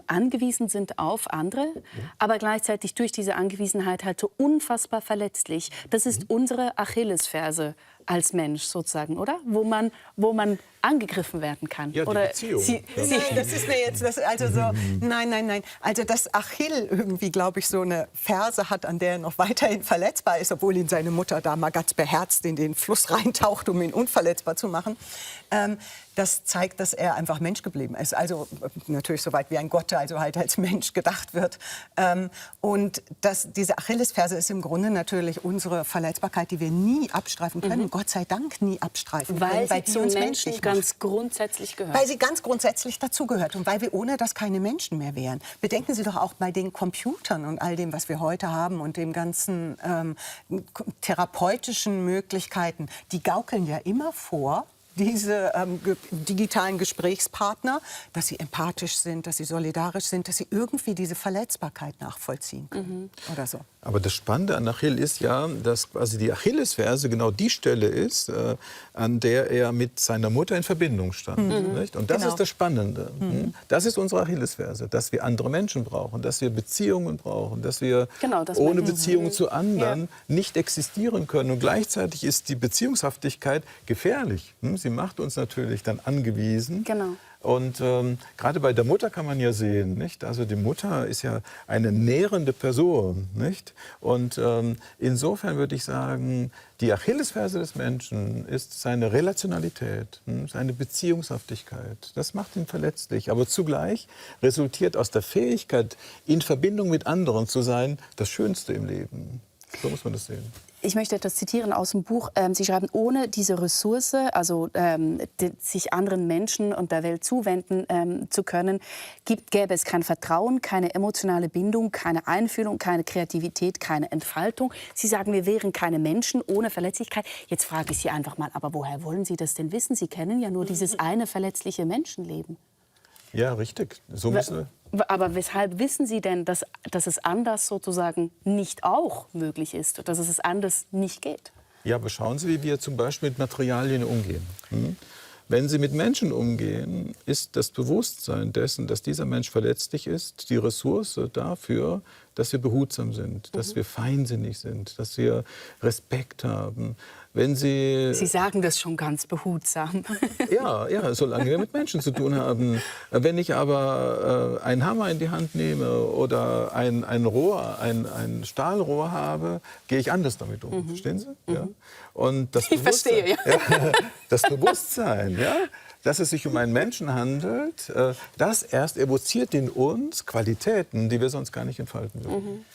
angewiesen sind auf andere, aber gleichzeitig durch diese Angewiesenheit halt so unfassbar verletzlich. Das ist unsere Achillesferse als Mensch sozusagen, oder? Wo man angegriffen werden kann. Ja, die oder Beziehung. Nein, das ist mir jetzt also so. Nein. Also dass Achill irgendwie, glaube ich, so eine Ferse hat, an der er noch weiterhin verletzbar ist, obwohl ihn seine Mutter da mal ganz beherzt in den Fluss reintaucht, um ihn unverletzbar zu machen. Das zeigt, dass er einfach Mensch geblieben ist. Also natürlich so weit wie ein Gott, also halt als Mensch gedacht wird. Und diese Achillesferse ist im Grunde natürlich unsere Verletzbarkeit, die wir nie abstreifen können. Gott sei Dank nie abstreifen können, weil sie die zu uns Menschen menschlich macht. ganz grundsätzlich gehört. Weil sie ganz grundsätzlich dazugehört und weil wir ohne das keine Menschen mehr wären. Bedenken Sie doch auch bei den Computern und all dem, was wir heute haben und dem ganzen therapeutischen Möglichkeiten. Die gaukeln ja immer vor, diese digitalen Gesprächspartner, dass sie empathisch sind, dass sie solidarisch sind, dass sie irgendwie diese Verletzbarkeit nachvollziehen können oder so. Aber das Spannende an Achill ist ja, dass quasi die Achillesferse genau die Stelle ist, an der er mit seiner Mutter in Verbindung stand. Nicht? Und das Genau. ist das Spannende. Das ist unsere Achillesferse, dass wir andere Menschen brauchen, dass wir Beziehungen brauchen, dass wir Genau, ohne Beziehung zu anderen nicht existieren können. Und gleichzeitig ist die Beziehungshaftigkeit gefährlich. Sie macht uns natürlich dann angewiesen. Genau. Und gerade bei der Mutter kann man ja sehen, nicht? Also die Mutter ist ja eine nährende Person, nicht? Und insofern würde ich sagen, die Achillesferse des Menschen ist seine Relationalität, seine Beziehungshaftigkeit. Das macht ihn verletzlich, aber zugleich resultiert aus der Fähigkeit, in Verbindung mit anderen zu sein, das Schönste im Leben. So muss man das sehen. Ich möchte etwas zitieren aus dem Buch. Sie schreiben, ohne diese Ressource, also sich anderen Menschen und der Welt zuwenden zu können, gäbe es kein Vertrauen, keine emotionale Bindung, keine Einfühlung, keine Kreativität, keine Entfaltung. Sie sagen, wir wären keine Menschen ohne Verletzlichkeit. Jetzt frage ich Sie einfach mal, aber woher wollen Sie das denn wissen? Sie kennen ja nur dieses eine verletzliche Menschenleben. Ja, richtig. So müssen wir. Aber weshalb wissen Sie denn, dass es anders sozusagen nicht auch möglich ist, dass es anders nicht geht? Ja, aber schauen Sie, wie wir zum Beispiel mit Materialien umgehen. Wenn Sie mit Menschen umgehen, ist das Bewusstsein dessen, dass dieser Mensch verletzlich ist, die Ressource dafür, dass wir behutsam sind, dass wir feinsinnig sind, dass wir Respekt haben. Wenn Sie sagen das schon ganz behutsam. Ja, solange wir mit Menschen zu tun haben. Wenn ich aber einen Hammer in die Hand nehme oder ein Rohr, ein Stahlrohr habe, gehe ich anders damit um. Verstehen Sie? Ja? Und das Ich verstehe, ja. Das Bewusstsein, ja, dass es sich um einen Menschen handelt, das erst evoziert in uns Qualitäten, die wir sonst gar nicht entfalten würden.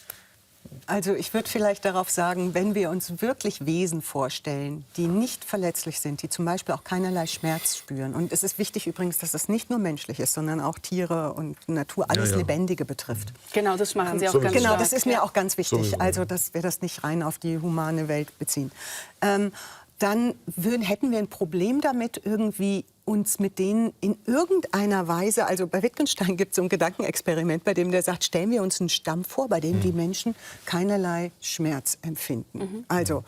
Also ich würde vielleicht darauf sagen, wenn wir uns wirklich Wesen vorstellen, die nicht verletzlich sind, die zum Beispiel auch keinerlei Schmerz spüren. Und es ist wichtig übrigens, dass es nicht nur menschlich ist, sondern auch Tiere und Natur, alles Lebendige betrifft. Genau, das machen Sie auch ganz Genau, stark. das ist mir auch ganz wichtig, Sowieso. also dass wir das nicht rein auf die humane Welt beziehen. Dann hätten wir ein Problem damit, irgendwie uns mit denen in irgendeiner Weise, also bei Wittgenstein gibt es so ein Gedankenexperiment, bei dem der sagt, stellen wir uns einen Stamm vor, bei dem die Menschen keinerlei Schmerz empfinden. Also,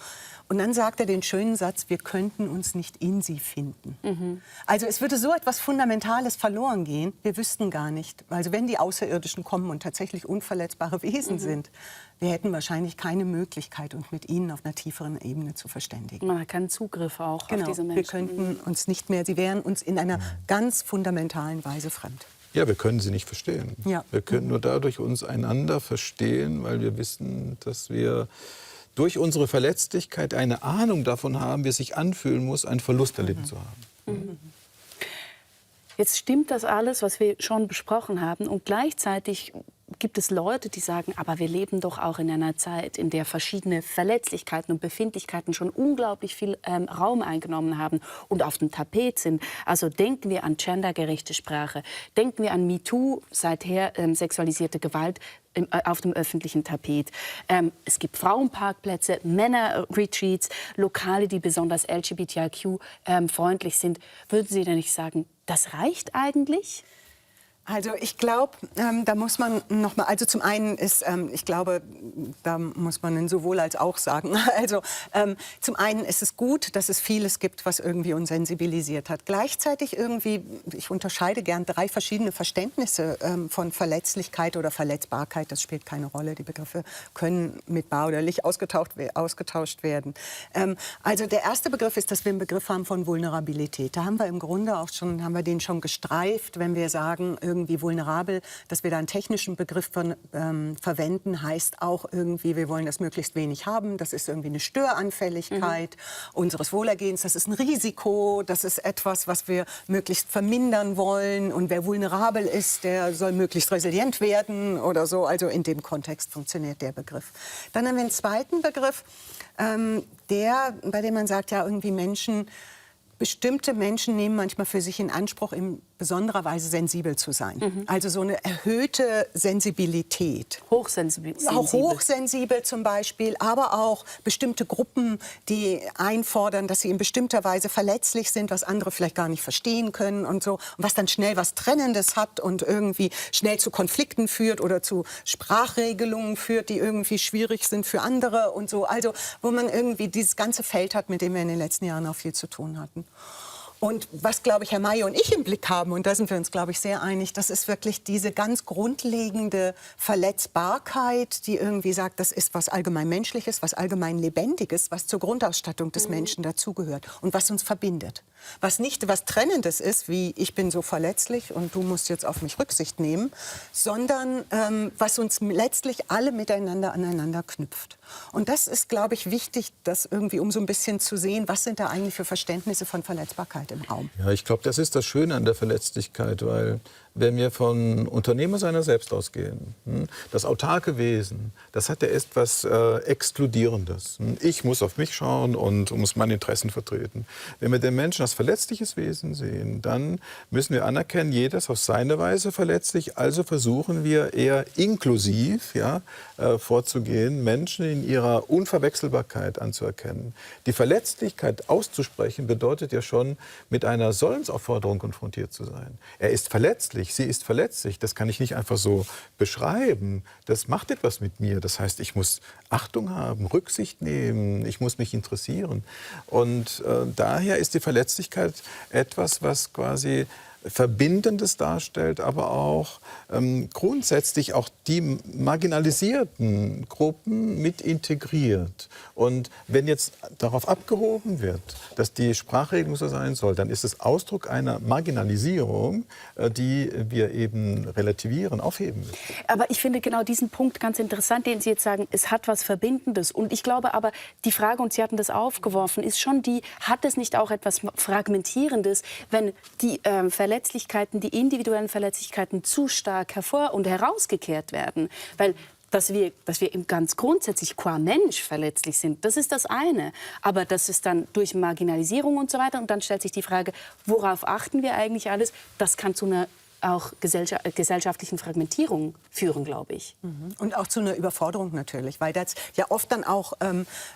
und dann sagt er den schönen Satz, wir könnten uns nicht in sie finden. Also es würde so etwas Fundamentales verloren gehen, wir wüssten gar nicht. Also wenn die Außerirdischen kommen und tatsächlich unverletzbare Wesen sind, wir hätten wahrscheinlich keine Möglichkeit, uns mit ihnen auf einer tieferen Ebene zu verständigen. Man hat keinen Zugriff auch auf diese Menschen. Wir könnten uns nicht mehr, sie wären uns in einer ganz fundamentalen Weise fremd. Ja, wir können sie nicht verstehen. Ja. Wir können nur dadurch uns einander verstehen, weil wir wissen, dass wir durch unsere Verletzlichkeit eine Ahnung davon haben, wie es sich anfühlen muss, einen Verlust erlitten zu haben. Jetzt stimmt das alles, was wir schon besprochen haben, und gleichzeitig gibt es Leute, die sagen, aber wir leben doch auch in einer Zeit, in der verschiedene Verletzlichkeiten und Befindlichkeiten schon unglaublich viel Raum eingenommen haben und auf dem Tapet sind. Also denken wir an gendergerechte Sprache, denken wir an MeToo, seither sexualisierte Gewalt auf dem öffentlichen Tapet. Es gibt Frauenparkplätze, Männerretreats, Lokale, die besonders LGBTIQ-freundlich sind. Würden Sie denn nicht sagen, das reicht eigentlich? Also ich glaube, da muss man noch mal, also zum einen ist, ich glaube, da muss man ein sowohl als auch sagen. Also zum einen ist es gut, dass es vieles gibt, was irgendwie uns sensibilisiert hat. Gleichzeitig irgendwie, ich unterscheide gern 3 verschiedene Verständnisse von Verletzlichkeit oder Verletzbarkeit. Das spielt keine Rolle. Die Begriffe können mit bar oder Licht ausgetauscht werden. Also der erste Begriff ist, dass wir einen Begriff haben von Vulnerabilität. Da haben wir im Grunde auch schon, haben wir den schon gestreift, wenn wir sagen, irgendwie vulnerabel, dass wir da einen technischen Begriff verwenden, heißt auch irgendwie, wir wollen das möglichst wenig haben. Das ist irgendwie eine Störanfälligkeit unseres Wohlergehens. Das ist ein Risiko. Das ist etwas, was wir möglichst vermindern wollen. Und wer vulnerabel ist, der soll möglichst resilient werden oder so. Also in dem Kontext funktioniert der Begriff. Dann haben wir einen zweiten Begriff, bei dem man sagt, ja, irgendwie bestimmte Menschen nehmen manchmal für sich in Anspruch, in besonderer Weise sensibel zu sein. Also so eine erhöhte Sensibilität. Hochsensibel. Auch hochsensibel zum Beispiel, aber auch bestimmte Gruppen, die einfordern, dass sie in bestimmter Weise verletzlich sind, was andere vielleicht gar nicht verstehen können und so. Und was dann schnell was Trennendes hat und irgendwie schnell zu Konflikten führt oder zu Sprachregelungen führt, die irgendwie schwierig sind für andere und so. Also wo man irgendwie dieses ganze Feld hat, mit dem wir in den letzten Jahren auch viel zu tun hatten. Und was, glaube ich, Herr Mayer und ich im Blick haben, und da sind wir uns, glaube ich, sehr einig, das ist wirklich diese ganz grundlegende Verletzbarkeit, die irgendwie sagt, das ist was allgemein Menschliches, was allgemein Lebendiges, was zur Grundausstattung des Menschen dazugehört und was uns verbindet. Was nicht was Trennendes ist, wie ich bin so verletzlich und du musst jetzt auf mich Rücksicht nehmen, sondern was uns letztlich alle miteinander aneinander knüpft. Und das ist, glaube ich, wichtig, das irgendwie, um so ein bisschen zu sehen, was sind da eigentlich für Verständnisse von Verletzbarkeit im Raum. Ja, ich glaube, das ist das Schöne an der Verletzlichkeit, weil wenn wir von Unternehmer seiner selbst ausgehen, das autarke Wesen, das hat ja etwas Exkludierendes. Ich muss auf mich schauen und muss meine Interessen vertreten. Wenn wir den Menschen als verletzliches Wesen sehen, dann müssen wir anerkennen, jeder ist auf seine Weise verletzlich, also versuchen wir eher inklusiv vorzugehen, Menschen in ihrer Unverwechselbarkeit anzuerkennen. Die Verletzlichkeit auszusprechen bedeutet ja schon, mit einer Sollensaufforderung konfrontiert zu sein. Er ist verletzlich. Sie ist verletzlich. Das kann ich nicht einfach so beschreiben. Das macht etwas mit mir. Das heißt, ich muss Achtung haben, Rücksicht nehmen, ich muss mich interessieren. Und daher ist die Verletzlichkeit etwas, was quasi Verbindendes darstellt, aber auch grundsätzlich auch die marginalisierten Gruppen mit integriert. Und wenn jetzt darauf abgehoben wird, dass die Sprachregelung so sein soll, dann ist es Ausdruck einer Marginalisierung, die wir eben relativieren, aufheben müssen. Aber ich finde genau diesen Punkt ganz interessant, den Sie jetzt sagen, es hat was Verbindendes. Und ich glaube aber, die Frage, und Sie hatten das aufgeworfen, ist schon die, hat es nicht auch etwas Fragmentierendes, wenn die Verletzlichkeiten, die individuellen Verletzlichkeiten zu stark herausgekehrt werden? Weil dass wir eben ganz grundsätzlich qua Mensch verletzlich sind, das ist das eine. Aber das ist dann durch Marginalisierung und so weiter. Und dann stellt sich die Frage, worauf achten wir eigentlich alles? Das kann zu einer auch gesellschaftlichen Fragmentierung führen, glaube ich. Und auch zu einer Überforderung natürlich, weil das ja oft dann auch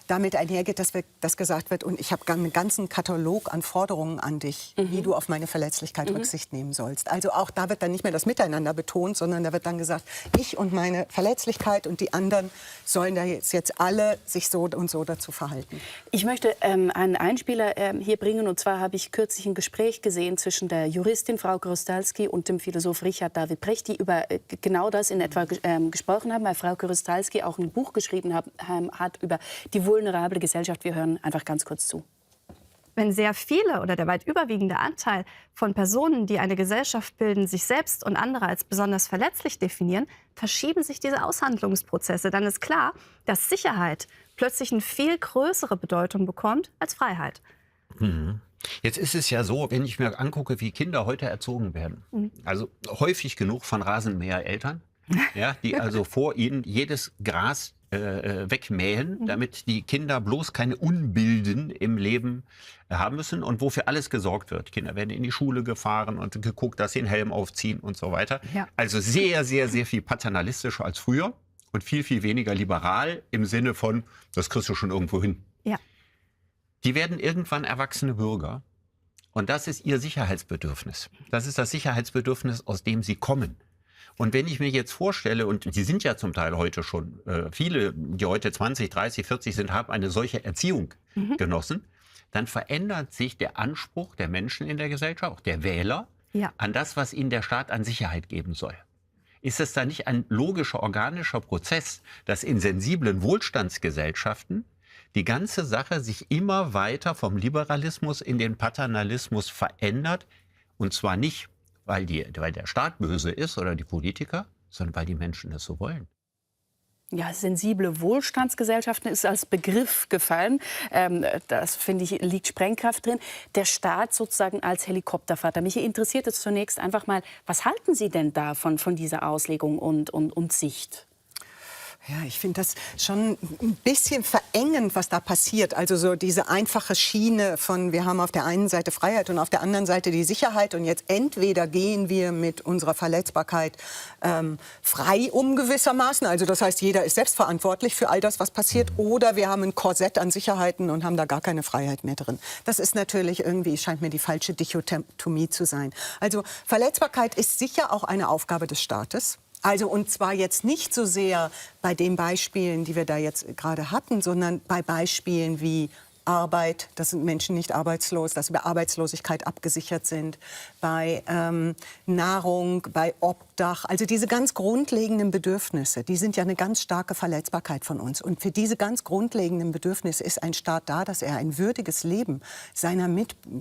damit einhergeht, dass gesagt wird, und ich habe einen ganzen Katalog an Forderungen an dich, wie du auf meine Verletzlichkeit Rücksicht nehmen sollst. Also auch da wird dann nicht mehr das Miteinander betont, sondern da wird dann gesagt, ich und meine Verletzlichkeit und die anderen sollen da jetzt alle sich so und so dazu verhalten. Ich möchte einen Einspieler hier bringen, und zwar habe ich kürzlich ein Gespräch gesehen zwischen der Juristin Frau Krostalski und dem Philosoph Richard David Precht, die über genau das in etwa gesprochen haben, weil Frau Krostalski auch ein Buch geschrieben hat über die vulnerable Gesellschaft. Wir hören einfach ganz kurz zu. Wenn sehr viele oder der weit überwiegende Anteil von Personen, die eine Gesellschaft bilden, sich selbst und andere als besonders verletzlich definieren, verschieben sich diese Aushandlungsprozesse. Dann ist klar, dass Sicherheit plötzlich eine viel größere Bedeutung bekommt als Freiheit. Jetzt ist es ja so, wenn ich mir angucke, wie Kinder heute erzogen werden. Also häufig genug von Rasenmähereltern, ja, die also vor ihnen jedes Gras wegmähen, damit die Kinder bloß keine Unbilden im Leben haben müssen und wofür alles gesorgt wird. Kinder werden in die Schule gefahren und geguckt, dass sie einen Helm aufziehen und so weiter. Ja. Also sehr, sehr, sehr viel paternalistischer als früher und viel, viel weniger liberal im Sinne von, das kriegst du schon irgendwo hin. Ja. Die werden irgendwann erwachsene Bürger und das ist ihr Sicherheitsbedürfnis. Das ist das Sicherheitsbedürfnis, aus dem sie kommen. Und wenn ich mir jetzt vorstelle, und die sind ja zum Teil heute schon, viele, die heute 20, 30, 40 sind, haben eine solche Erziehung genossen, dann verändert sich der Anspruch der Menschen in der Gesellschaft, auch der Wähler, an das, was ihnen der Staat an Sicherheit geben soll. Ist es da nicht ein logischer, organischer Prozess, dass in sensiblen Wohlstandsgesellschaften die ganze Sache sich immer weiter vom Liberalismus in den Paternalismus verändert? Und zwar nicht, weil der Staat böse ist oder die Politiker, sondern weil die Menschen es so wollen. Ja, sensible Wohlstandsgesellschaften ist als Begriff gefallen. Das, finde ich, liegt Sprengkraft drin. Der Staat sozusagen als Helikoptervater. Mich interessiert jetzt zunächst einfach mal, was halten Sie denn davon, von dieser Auslegung und Sicht? Ja, ich finde das schon ein bisschen verengend, was da passiert. Also so diese einfache Schiene von, wir haben auf der einen Seite Freiheit und auf der anderen Seite die Sicherheit. Und jetzt entweder gehen wir mit unserer Verletzbarkeit frei um gewissermaßen. Also das heißt, jeder ist selbstverantwortlich für all das, was passiert. Oder wir haben ein Korsett an Sicherheiten und haben da gar keine Freiheit mehr drin. Das ist natürlich irgendwie, scheint mir die falsche Dichotomie zu sein. Also Verletzbarkeit ist sicher auch eine Aufgabe des Staates. Also und zwar jetzt nicht so sehr bei den Beispielen, die wir da jetzt gerade hatten, sondern bei Beispielen wie Arbeit, dass sind Menschen nicht arbeitslos, dass über Arbeitslosigkeit abgesichert sind, bei Nahrung, bei Obdach. Also diese ganz grundlegenden Bedürfnisse, die sind ja eine ganz starke Verletzbarkeit von uns. Und für diese ganz grundlegenden Bedürfnisse ist ein Staat da, dass er ein würdiges Leben seiner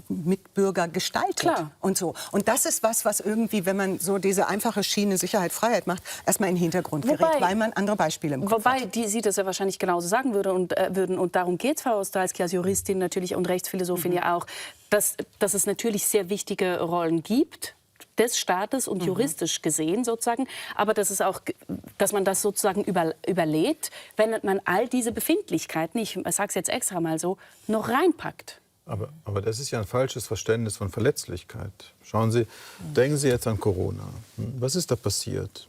Mitbürger gestaltet. Klar. Und so. Und das ist was irgendwie, wenn man so diese einfache Schiene Sicherheit, Freiheit macht, erstmal in den Hintergrund gerät, weil man andere Beispiele im Kopf hat. Die Sie das ja wahrscheinlich genauso sagen würden. Und darum geht es, Frau Krostalski, als Juristin natürlich und Rechtsphilosophin ja auch, dass es natürlich sehr wichtige Rollen gibt des Staates und juristisch gesehen sozusagen, aber dass man das sozusagen überlädt, wenn man all diese Befindlichkeiten, ich sage es jetzt extra mal so, noch reinpackt. Aber das ist ja ein falsches Verständnis von Verletzlichkeit. Schauen Sie, denken Sie jetzt an Corona. Was ist da passiert?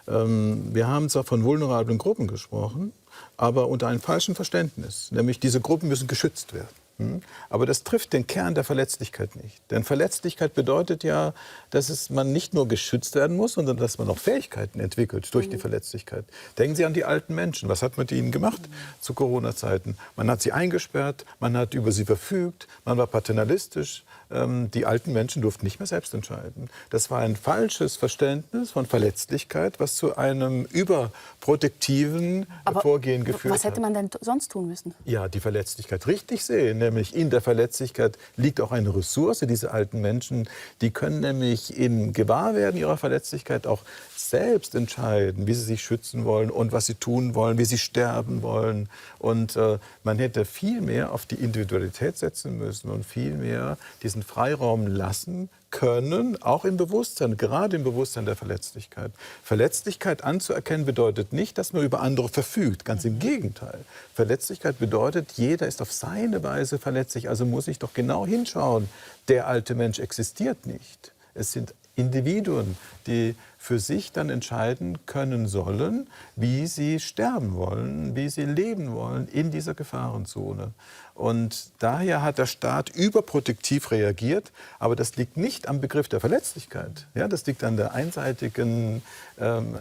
Wir haben zwar von vulnerablen Gruppen gesprochen, aber unter einem falschen Verständnis. Nämlich, diese Gruppen müssen geschützt werden. Aber das trifft den Kern der Verletzlichkeit nicht. Denn Verletzlichkeit bedeutet ja, dass man nicht nur geschützt werden muss, sondern dass man auch Fähigkeiten entwickelt durch die Verletzlichkeit. Denken Sie an die alten Menschen. Was hat man mit ihnen gemacht zu Corona-Zeiten? Man hat sie eingesperrt, man hat über sie verfügt, man war paternalistisch. Die alten Menschen durften nicht mehr selbst entscheiden. Das war ein falsches Verständnis von Verletzlichkeit, was zu einem überprotektiven Vorgehen geführt hat. Was hätte man denn sonst tun müssen? Ja, die Verletzlichkeit richtig sehen. Nämlich in der Verletzlichkeit liegt auch eine Ressource. Diese alten Menschen, die können nämlich im Gewahrwerden ihrer Verletzlichkeit auch selbst entscheiden, wie sie sich schützen wollen und was sie tun wollen, wie sie sterben wollen. Und man hätte viel mehr auf die Individualität setzen müssen und viel mehr diesen Freiraum lassen können, auch im Bewusstsein, gerade im Bewusstsein der Verletzlichkeit. Verletzlichkeit anzuerkennen bedeutet nicht, dass man über andere verfügt. Ganz im Gegenteil. Verletzlichkeit bedeutet, jeder ist auf seine Weise verletzlich. Also muss ich doch genau hinschauen. Der alte Mensch existiert nicht. Es sind Individuen, die für sich dann entscheiden können sollen, wie sie sterben wollen, wie sie leben wollen in dieser Gefahrenzone. Und daher hat der Staat überprotektiv reagiert, aber das liegt nicht am Begriff der Verletzlichkeit. Ja, das liegt an der einseitigen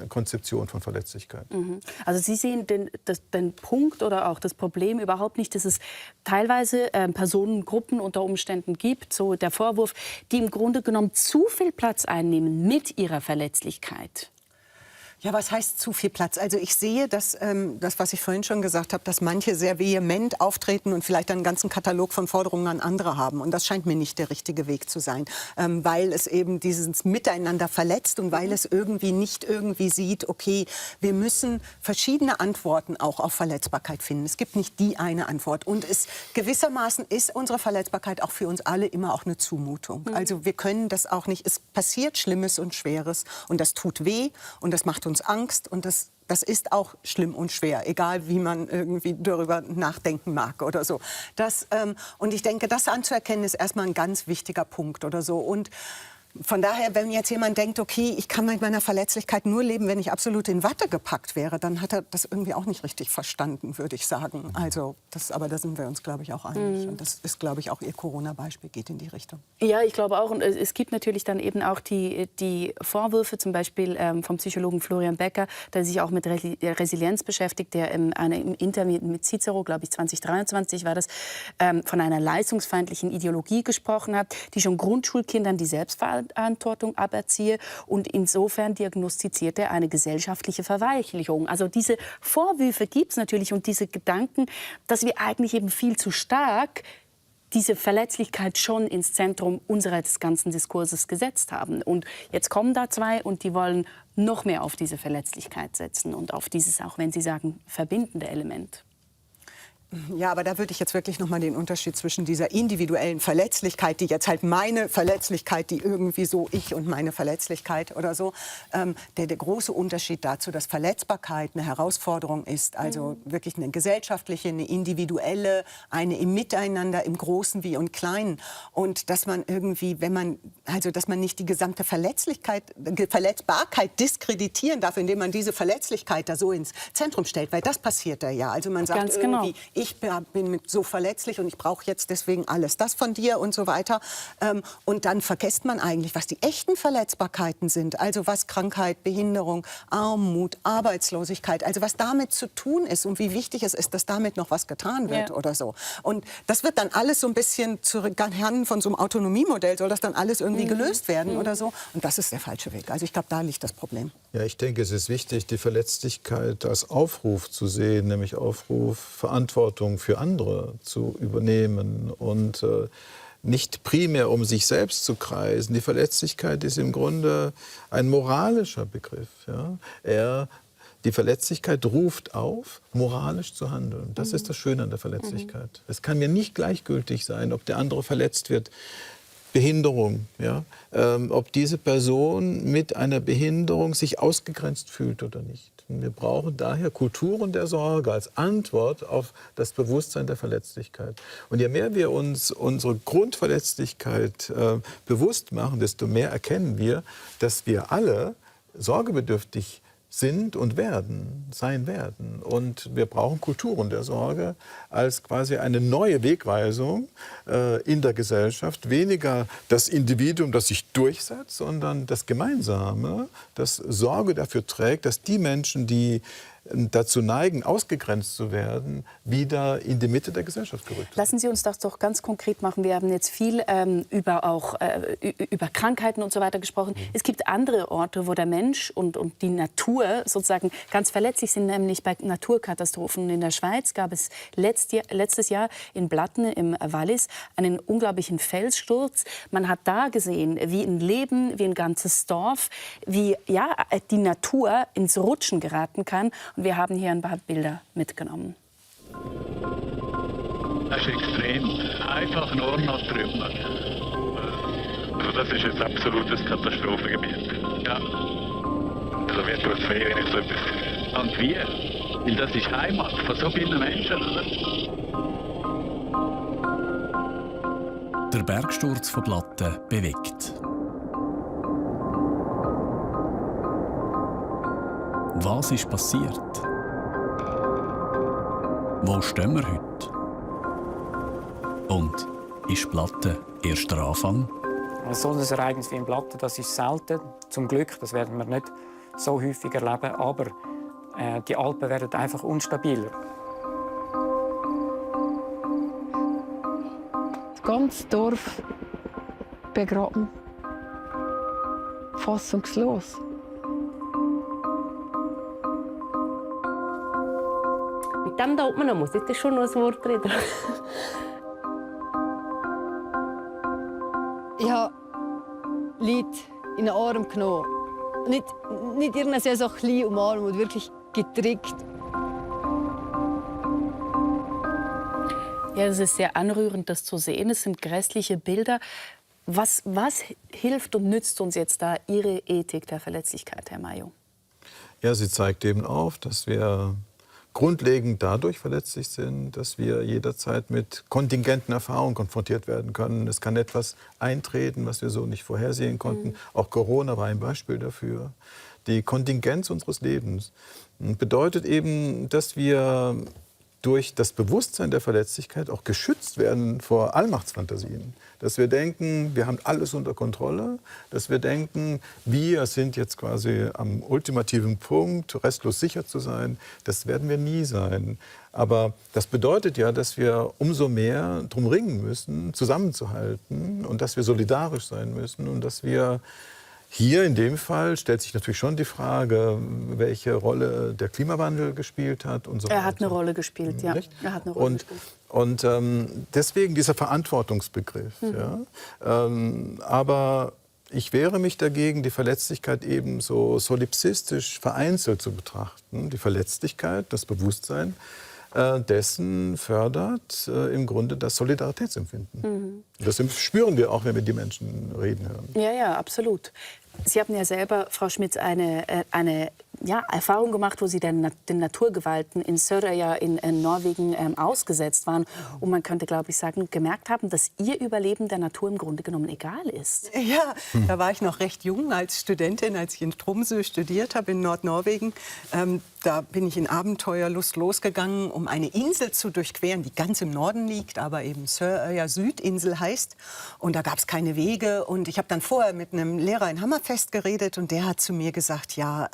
Konzeption von Verletzlichkeit. Also Sie sehen den Punkt oder auch das Problem überhaupt nicht, dass es teilweise Personengruppen unter Umständen gibt, so der Vorwurf, die im Grunde genommen zu viel Platz einnehmen mit ihrer Verletzlichkeit. Ja, was heißt zu viel Platz? Also ich sehe, dass das, was ich vorhin schon gesagt habe, dass manche sehr vehement auftreten und vielleicht einen ganzen Katalog von Forderungen an andere haben. Und das scheint mir nicht der richtige Weg zu sein, weil es eben dieses Miteinander verletzt und weil es irgendwie nicht irgendwie sieht, okay, wir müssen verschiedene Antworten auch auf Verletzbarkeit finden. Es gibt nicht die eine Antwort. Und es gewissermaßen ist unsere Verletzbarkeit auch für uns alle immer auch eine Zumutung. Also wir können das auch nicht. Es passiert Schlimmes und Schweres und das tut weh und das macht uns Angst und das ist auch schlimm und schwer, egal wie man irgendwie darüber nachdenken mag oder so. Und ich denke, das anzuerkennen ist erstmal ein ganz wichtiger Punkt oder so. Und von daher, wenn jetzt jemand denkt, okay, ich kann mit meiner Verletzlichkeit nur leben, wenn ich absolut in Watte gepackt wäre, dann hat er das irgendwie auch nicht richtig verstanden, würde ich sagen. Also, aber da sind wir uns, glaube ich, auch einig. Und das ist, glaube ich, auch Ihr Corona-Beispiel geht in die Richtung. Ja, ich glaube auch. Und es gibt natürlich dann eben auch die Vorwürfe, zum Beispiel vom Psychologen Florian Becker, der sich auch mit Resilienz beschäftigt, der im Interview mit Cicero, glaube ich, 2023 war das, von einer leistungsfeindlichen Ideologie gesprochen hat, die schon Grundschulkindern die Selbstverantwortung aberziehe und insofern diagnostiziert er eine gesellschaftliche Verweichlichung. Also diese Vorwürfe gibt es natürlich und diese Gedanken, dass wir eigentlich eben viel zu stark diese Verletzlichkeit schon ins Zentrum unseres ganzen Diskurses gesetzt haben. Und jetzt kommen da zwei und die wollen noch mehr auf diese Verletzlichkeit setzen und auf dieses, auch wenn Sie sagen, verbindende Element. Ja, aber da würde ich jetzt wirklich noch mal den Unterschied zwischen dieser individuellen Verletzlichkeit, die jetzt halt meine Verletzlichkeit, die irgendwie so ich und meine Verletzlichkeit oder so, der große Unterschied dazu, dass Verletzbarkeit eine Herausforderung ist, also wirklich eine gesellschaftliche, eine individuelle, eine im Miteinander, im Großen wie im Kleinen und dass man irgendwie, dass man nicht die gesamte Verletzbarkeit diskreditieren darf, indem man diese Verletzlichkeit da so ins Zentrum stellt, weil das passiert da ja. Also man sagt Ganz genau. irgendwie, ich bin so verletzlich und ich brauche jetzt deswegen alles das von dir und so weiter. Und dann vergisst man eigentlich, was die echten Verletzbarkeiten sind. Also was Krankheit, Behinderung, Armut, Arbeitslosigkeit, also was damit zu tun ist und wie wichtig es ist, dass damit noch was getan wird oder so. Und das wird dann alles so ein bisschen zuhanden von so einem Autonomiemodell, soll das dann alles irgendwie gelöst werden oder so. Und das ist der falsche Weg. Also ich glaube, da liegt das Problem. Ja, ich denke, es ist wichtig, die Verletzlichkeit als Aufruf zu sehen, nämlich Aufruf, Verantwortung für andere zu übernehmen und nicht primär um sich selbst zu kreisen. Die Verletzlichkeit ist im Grunde ein moralischer Begriff. Ja? Die Verletzlichkeit ruft auf, moralisch zu handeln. Das ist das Schöne an der Verletzlichkeit. Es kann mir nicht gleichgültig sein, ob der andere verletzt wird. Behinderung, ja? Ob diese Person mit einer Behinderung sich ausgegrenzt fühlt oder nicht. Wir brauchen daher Kulturen der Sorge als Antwort auf das Bewusstsein der Verletzlichkeit. Und je mehr wir uns unsere Grundverletzlichkeit bewusst machen, desto mehr erkennen wir, dass wir alle sorgebedürftig sind und sein werden. Und wir brauchen Kulturen der Sorge als quasi eine neue Wegweisung in der Gesellschaft. Weniger das Individuum, das sich durchsetzt, sondern das Gemeinsame, das Sorge dafür trägt, dass die Menschen, die dazu neigen, ausgegrenzt zu werden, wieder in die Mitte der Gesellschaft gerückt werden. Lassen Sie uns das doch ganz konkret machen. Wir haben jetzt viel über Krankheiten und so weiter gesprochen. Es gibt andere Orte, wo der Mensch und die Natur sozusagen ganz verletzlich sind, nämlich bei Naturkatastrophen. In der Schweiz gab es letztes Jahr in Blatten im Wallis einen unglaublichen Felssturz. Man hat da gesehen, wie ein Leben, wie ein ganzes Dorf, wie die Natur ins Rutschen geraten kann. Und wir haben hier ein paar Bilder mitgenommen. Das ist extrem. Einfach nur noch drüber. Also das ist ein absolutes Katastrophengebiet. Ja. Also mir tut es weh, wenn ich so etwas... Und wie? Weil das ist Heimat von so vielen Menschen. Der Bergsturz von Blatten bewegt. Was ist passiert? Wo stehen wir heute? Und ist Platte erst der Anfang? So ein Ereignis wie in Platte, das ist selten. Zum Glück, das werden wir nicht so häufig erleben. Aber die Alpen werden einfach unstabiler. Das ganze Dorf begraben. Fassungslos. Mit dem da oben muss ich schon noch ein Wort reden. Ich habe Leute in den Arm genommen. Nicht irgendwie so klein umarmt und wirklich getrickt. Ja, es ist sehr anrührend, das zu sehen. Es sind grässliche Bilder. Was hilft und nützt uns jetzt da Ihre Ethik der Verletzlichkeit, Herr Mayo? Ja, sie zeigt eben auf, dass wir grundlegend dadurch verletzlich sind, dass wir jederzeit mit kontingenten Erfahrungen konfrontiert werden können. Es kann etwas eintreten, was wir so nicht vorhersehen konnten. Auch Corona war ein Beispiel dafür. Die Kontingenz unseres Lebens bedeutet eben, dass wir durch das Bewusstsein der Verletzlichkeit auch geschützt werden vor Allmachtsfantasien. Dass wir denken, wir haben alles unter Kontrolle. Dass wir denken, wir sind jetzt quasi am ultimativen Punkt, restlos sicher zu sein. Das werden wir nie sein. Aber das bedeutet ja, dass wir umso mehr darum ringen müssen, zusammenzuhalten und dass wir solidarisch sein müssen und dass wir hier in dem Fall stellt sich natürlich schon die Frage, welche Rolle der Klimawandel gespielt hat und so weiter. Er hat eine Rolle gespielt, ja. Er hat eine Rolle gespielt. Und deswegen dieser Verantwortungsbegriff. Ja. Aber ich wehre mich dagegen, die Verletzlichkeit eben so solipsistisch vereinzelt zu betrachten. Die Verletzlichkeit, das Bewusstsein dessen fördert im Grunde das Solidaritätsempfinden. Das spüren wir auch, wenn wir die Menschen reden hören. Ja, ja, absolut. Sie haben ja selber, Frau Schmitz, eine Erfahrung gemacht, wo Sie den Naturgewalten in Sørøya in Norwegen ausgesetzt waren. Und man könnte, glaube ich, sagen, gemerkt haben, dass Ihr Überleben der Natur im Grunde genommen egal ist. Ja, da war ich noch recht jung als Studentin, als ich in Tromsø studiert habe in Nordnorwegen. Da bin ich in Abenteuerlust losgegangen, um eine Insel zu durchqueren, die ganz im Norden liegt, aber eben Sørøya Südinsel heißt. Und da gab es keine Wege. Und ich habe dann vorher mit einem Lehrer in Hammerfest geredet und der hat zu mir gesagt, ja,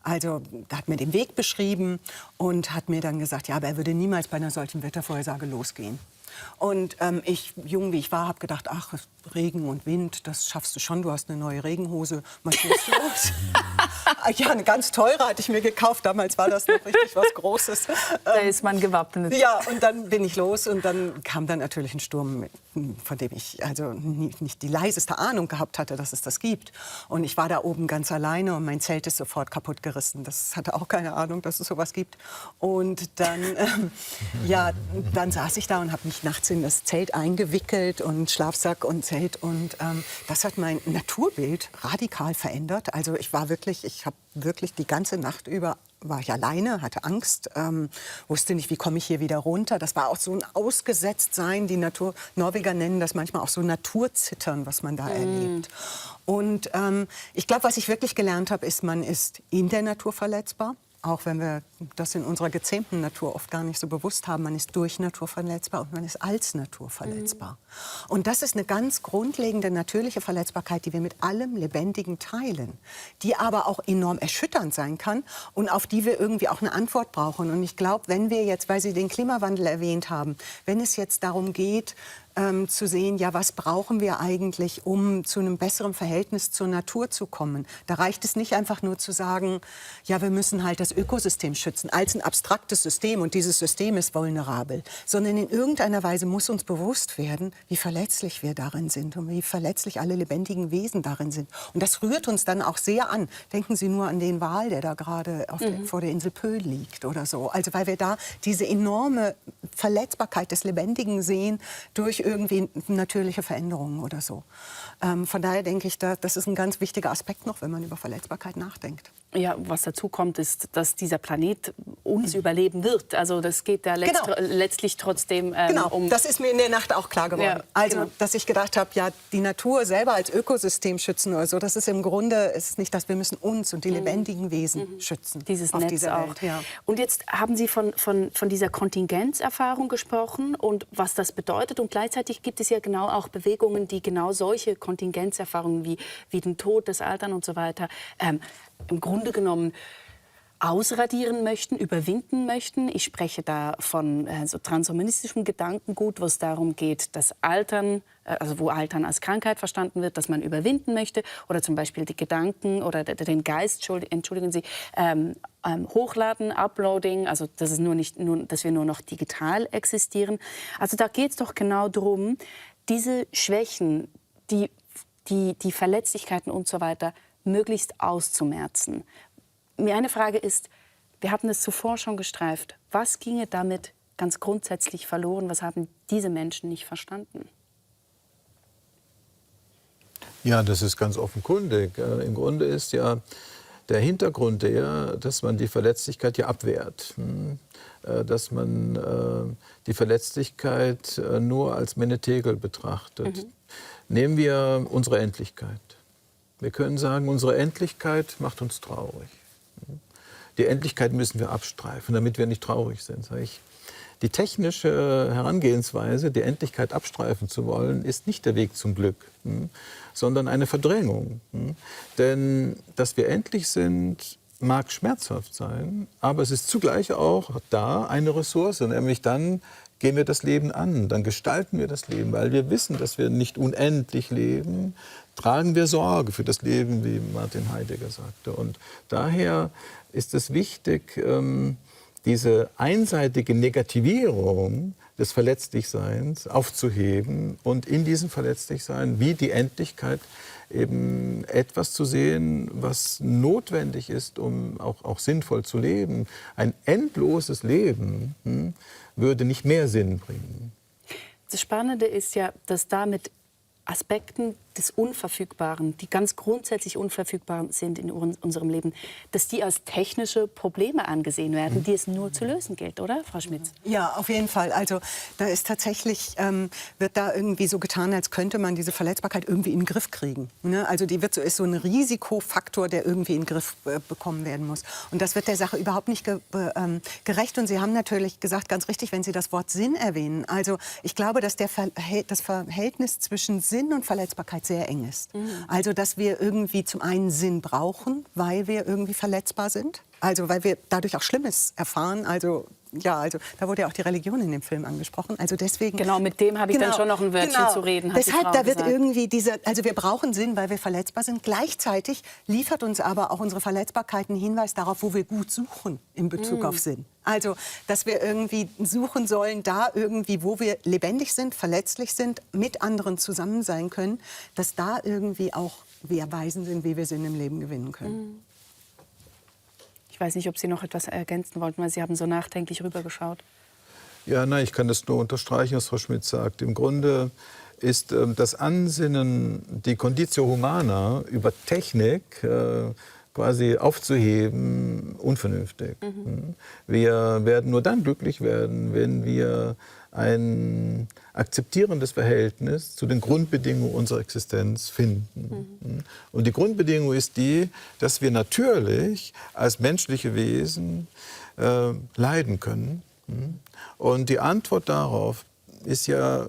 also da hat mir den Weg beschrieben und hat mir dann gesagt, ja, aber er würde niemals bei einer solchen Wettervorhersage losgehen. Und ich, jung wie ich war, habe gedacht, ach, Regen und Wind, das schaffst du schon, du hast eine neue Regenhose, marschierst los. Ja, eine ganz teure hatte ich mir gekauft, damals war das noch richtig was Großes. Da ist man gewappnet. Ja, und dann bin ich los und dann kam dann natürlich ein Sturm, von dem ich also nicht die leiseste Ahnung gehabt hatte, dass es das gibt. Und ich war da oben ganz alleine und mein Zelt ist sofort kaputt gerissen. Das hatte auch keine Ahnung, dass es sowas gibt. Und dann, dann saß ich da und habe mich nachts in das Zelt eingewickelt und Schlafsack und Zelt. Und das hat mein Naturbild radikal verändert. Also ich habe wirklich die ganze Nacht über war ich alleine, hatte Angst, wusste nicht, wie komme ich hier wieder runter. Das war auch so ein Ausgesetztsein. Die Norweger nennen das manchmal auch so Naturzittern, was man da erlebt. Und ich glaube, was ich wirklich gelernt habe, ist, man ist in der Natur verletzbar. Auch wenn wir das in unserer gezähmten Natur oft gar nicht so bewusst haben. Man ist durch Natur verletzbar und man ist als Natur verletzbar. Und das ist eine ganz grundlegende natürliche Verletzbarkeit, die wir mit allem Lebendigen teilen. Die aber auch enorm erschütternd sein kann und auf die wir irgendwie auch eine Antwort brauchen. Und ich glaube, wenn wir jetzt, weil Sie den Klimawandel erwähnt haben, wenn es jetzt darum geht, zu sehen, ja, was brauchen wir eigentlich, um zu einem besseren Verhältnis zur Natur zu kommen. Da reicht es nicht einfach nur zu sagen, ja, wir müssen halt das Ökosystem schützen als ein abstraktes System und dieses System ist vulnerabel, sondern in irgendeiner Weise muss uns bewusst werden, wie verletzlich wir darin sind und wie verletzlich alle lebendigen Wesen darin sind. Und das rührt uns dann auch sehr an. Denken Sie nur an den Wal, der da gerade vor der Insel Pöhl liegt oder so. Also weil wir da diese enorme Verletzbarkeit des Lebendigen sehen durch irgendwie natürliche Veränderungen oder so. Von daher denke ich, das ist ein ganz wichtiger Aspekt noch, wenn man über Verletzbarkeit nachdenkt. Ja, was dazu kommt, ist, dass dieser Planet uns überleben wird. Also das geht ja letztlich trotzdem Genau, das ist mir in der Nacht auch klar geworden. Ja, also, genau. dass ich gedacht habe, ja, die Natur selber als Ökosystem schützen oder so, das ist im Grunde ist nicht, dass wir müssen uns und die lebendigen Wesen schützen. Dieses auf Netz dieser auch. Welt, ja. Und jetzt haben Sie von dieser Kontingenzerfahrung gesprochen und was das bedeutet. Und gleichzeitig gibt es ja genau auch Bewegungen, die genau solche Kontingenzerfahrungen wie den Tod, das Altern und so weiter im Grunde genommen ausradieren möchten, überwinden möchten. Ich spreche da von so transhumanistischem Gedankengut, wo es darum geht, dass Altern, also wo Altern als Krankheit verstanden wird, dass man überwinden möchte. Oder zum Beispiel die Gedanken oder den Geist, entschuldigen Sie, hochladen, Uploading, also dass es dass wir nur noch digital existieren. Also da geht es doch genau darum, diese Schwächen, die Verletzlichkeiten und so weiter möglichst auszumerzen. Meine Frage ist, wir hatten es zuvor schon gestreift, was ginge damit ganz grundsätzlich verloren? Was haben diese Menschen nicht verstanden? Ja, das ist ganz offenkundig. Im Grunde ist ja der Hintergrund dass man die Verletzlichkeit ja abwehrt. Dass man die Verletzlichkeit nur als Menetegel betrachtet. Nehmen wir unsere Endlichkeit. Wir können sagen, unsere Endlichkeit macht uns traurig. Die Endlichkeit müssen wir abstreifen, damit wir nicht traurig sind, sage ich. Die technische Herangehensweise, die Endlichkeit abstreifen zu wollen, ist nicht der Weg zum Glück, sondern eine Verdrängung. Denn dass wir endlich sind, mag schmerzhaft sein, aber es ist zugleich auch da eine Ressource, nämlich dann gehen wir das Leben an, dann gestalten wir das Leben, weil wir wissen, dass wir nicht unendlich leben, tragen wir Sorge für das Leben, wie Martin Heidegger sagte. Und daher ist es wichtig, diese einseitige Negativierung des Verletzlichseins aufzuheben und in diesem Verletzlichsein wie die Endlichkeit eben etwas zu sehen, was notwendig ist, um auch sinnvoll zu leben. Ein endloses Leben würde nicht mehr Sinn bringen. Das Spannende ist ja, dass da mit Aspekten des Unverfügbaren, die ganz grundsätzlich unverfügbar sind in unserem Leben, dass die als technische Probleme angesehen werden, die es nur zu lösen gilt, oder, Frau Schmitz? Ja, auf jeden Fall. Also da ist tatsächlich, wird da irgendwie so getan, als könnte man diese Verletzbarkeit irgendwie in den Griff kriegen. Ne? Also die ist so ein Risikofaktor, der irgendwie in den Griff bekommen werden muss. Und das wird der Sache überhaupt nicht gerecht. Und Sie haben natürlich gesagt, ganz richtig, wenn Sie das Wort Sinn erwähnen. Also ich glaube, dass das Verhältnis zwischen Sinn und Verletzbarkeit sehr eng ist. Also, dass wir irgendwie zum einen Sinn brauchen, weil wir irgendwie verletzbar sind. Also, weil wir dadurch auch Schlimmes erfahren. Also, ja, also da wurde ja auch die Religion in dem Film angesprochen. Also deswegen. Genau, mit dem habe ich dann schon noch ein Wörtchen zu reden. Deshalb, da wird irgendwie also wir brauchen Sinn, weil wir verletzbar sind. Gleichzeitig liefert uns aber auch unsere Verletzbarkeit einen Hinweis darauf, wo wir gut suchen in Bezug auf Sinn. Also, dass wir irgendwie suchen sollen, da irgendwie, wo wir lebendig sind, verletzlich sind, mit anderen zusammen sein können, dass da irgendwie auch wir Weisen sind, wie wir Sinn im Leben gewinnen können. Ich weiß nicht, ob Sie noch etwas ergänzen wollten, weil Sie haben so nachdenklich rübergeschaut. Ja, nein, ich kann das nur unterstreichen, was Frau Schmitz sagt. Im Grunde ist das Ansinnen, die Conditio Humana über Technik quasi aufzuheben, unvernünftig. Wir werden nur dann glücklich werden, wenn wir ein akzeptierendes Verhältnis zu den Grundbedingungen unserer Existenz finden. Und die Grundbedingung ist die, dass wir natürlich als menschliche Wesen leiden können. Und die Antwort darauf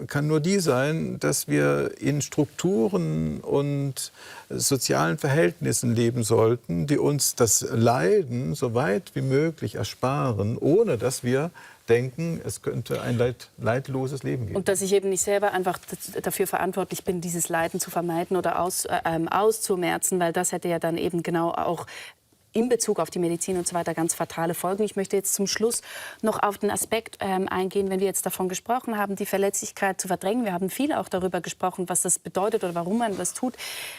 kann nur die sein, dass wir in Strukturen und sozialen Verhältnissen leben sollten, die uns das Leiden so weit wie möglich ersparen, ohne dass wir denken, es könnte ein leidloses Leben geben. Und dass ich eben nicht selber einfach dafür verantwortlich bin, dieses Leiden zu vermeiden oder auszumerzen, weil das hätte ja dann eben genau auch in Bezug auf die Medizin und so weiter ganz fatale Folgen. Ich möchte jetzt zum Schluss noch auf den Aspekt eingehen, wenn wir jetzt davon gesprochen haben, die Verletzlichkeit zu verdrängen. Wir haben viel auch darüber gesprochen, was das bedeutet oder warum man das tut.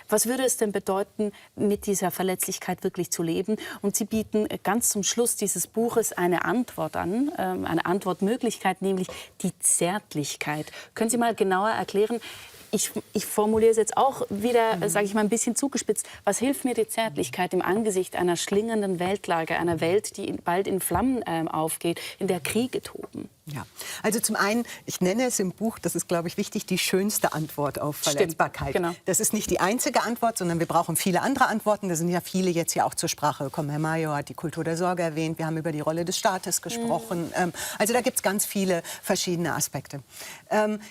Was würde es denn bedeuten, mit dieser Verletzlichkeit wirklich zu leben? Und Sie bieten ganz zum Schluss dieses Buches eine Antwort an, eine Antwortmöglichkeit, nämlich die Zärtlichkeit. Können Sie mal genauer erklären, ich formuliere es jetzt auch wieder, sage ich mal, ein bisschen zugespitzt. Was hilft mir die Zärtlichkeit im Angesicht einer schlingernden Weltlage, einer Welt, die bald in Flammen aufgeht, in der Kriege toben? Ja, also zum einen, ich nenne es im Buch, das ist, glaube ich, wichtig, die schönste Antwort auf Verletzbarkeit. Stimmt, genau. Das ist nicht die einzige Antwort, sondern wir brauchen viele andere Antworten. Da sind ja viele jetzt hier auch zur Sprache gekommen. Herr Mayo hat die Kultur der Sorge erwähnt. Wir haben über die Rolle des Staates gesprochen. Also da gibt es ganz viele verschiedene Aspekte.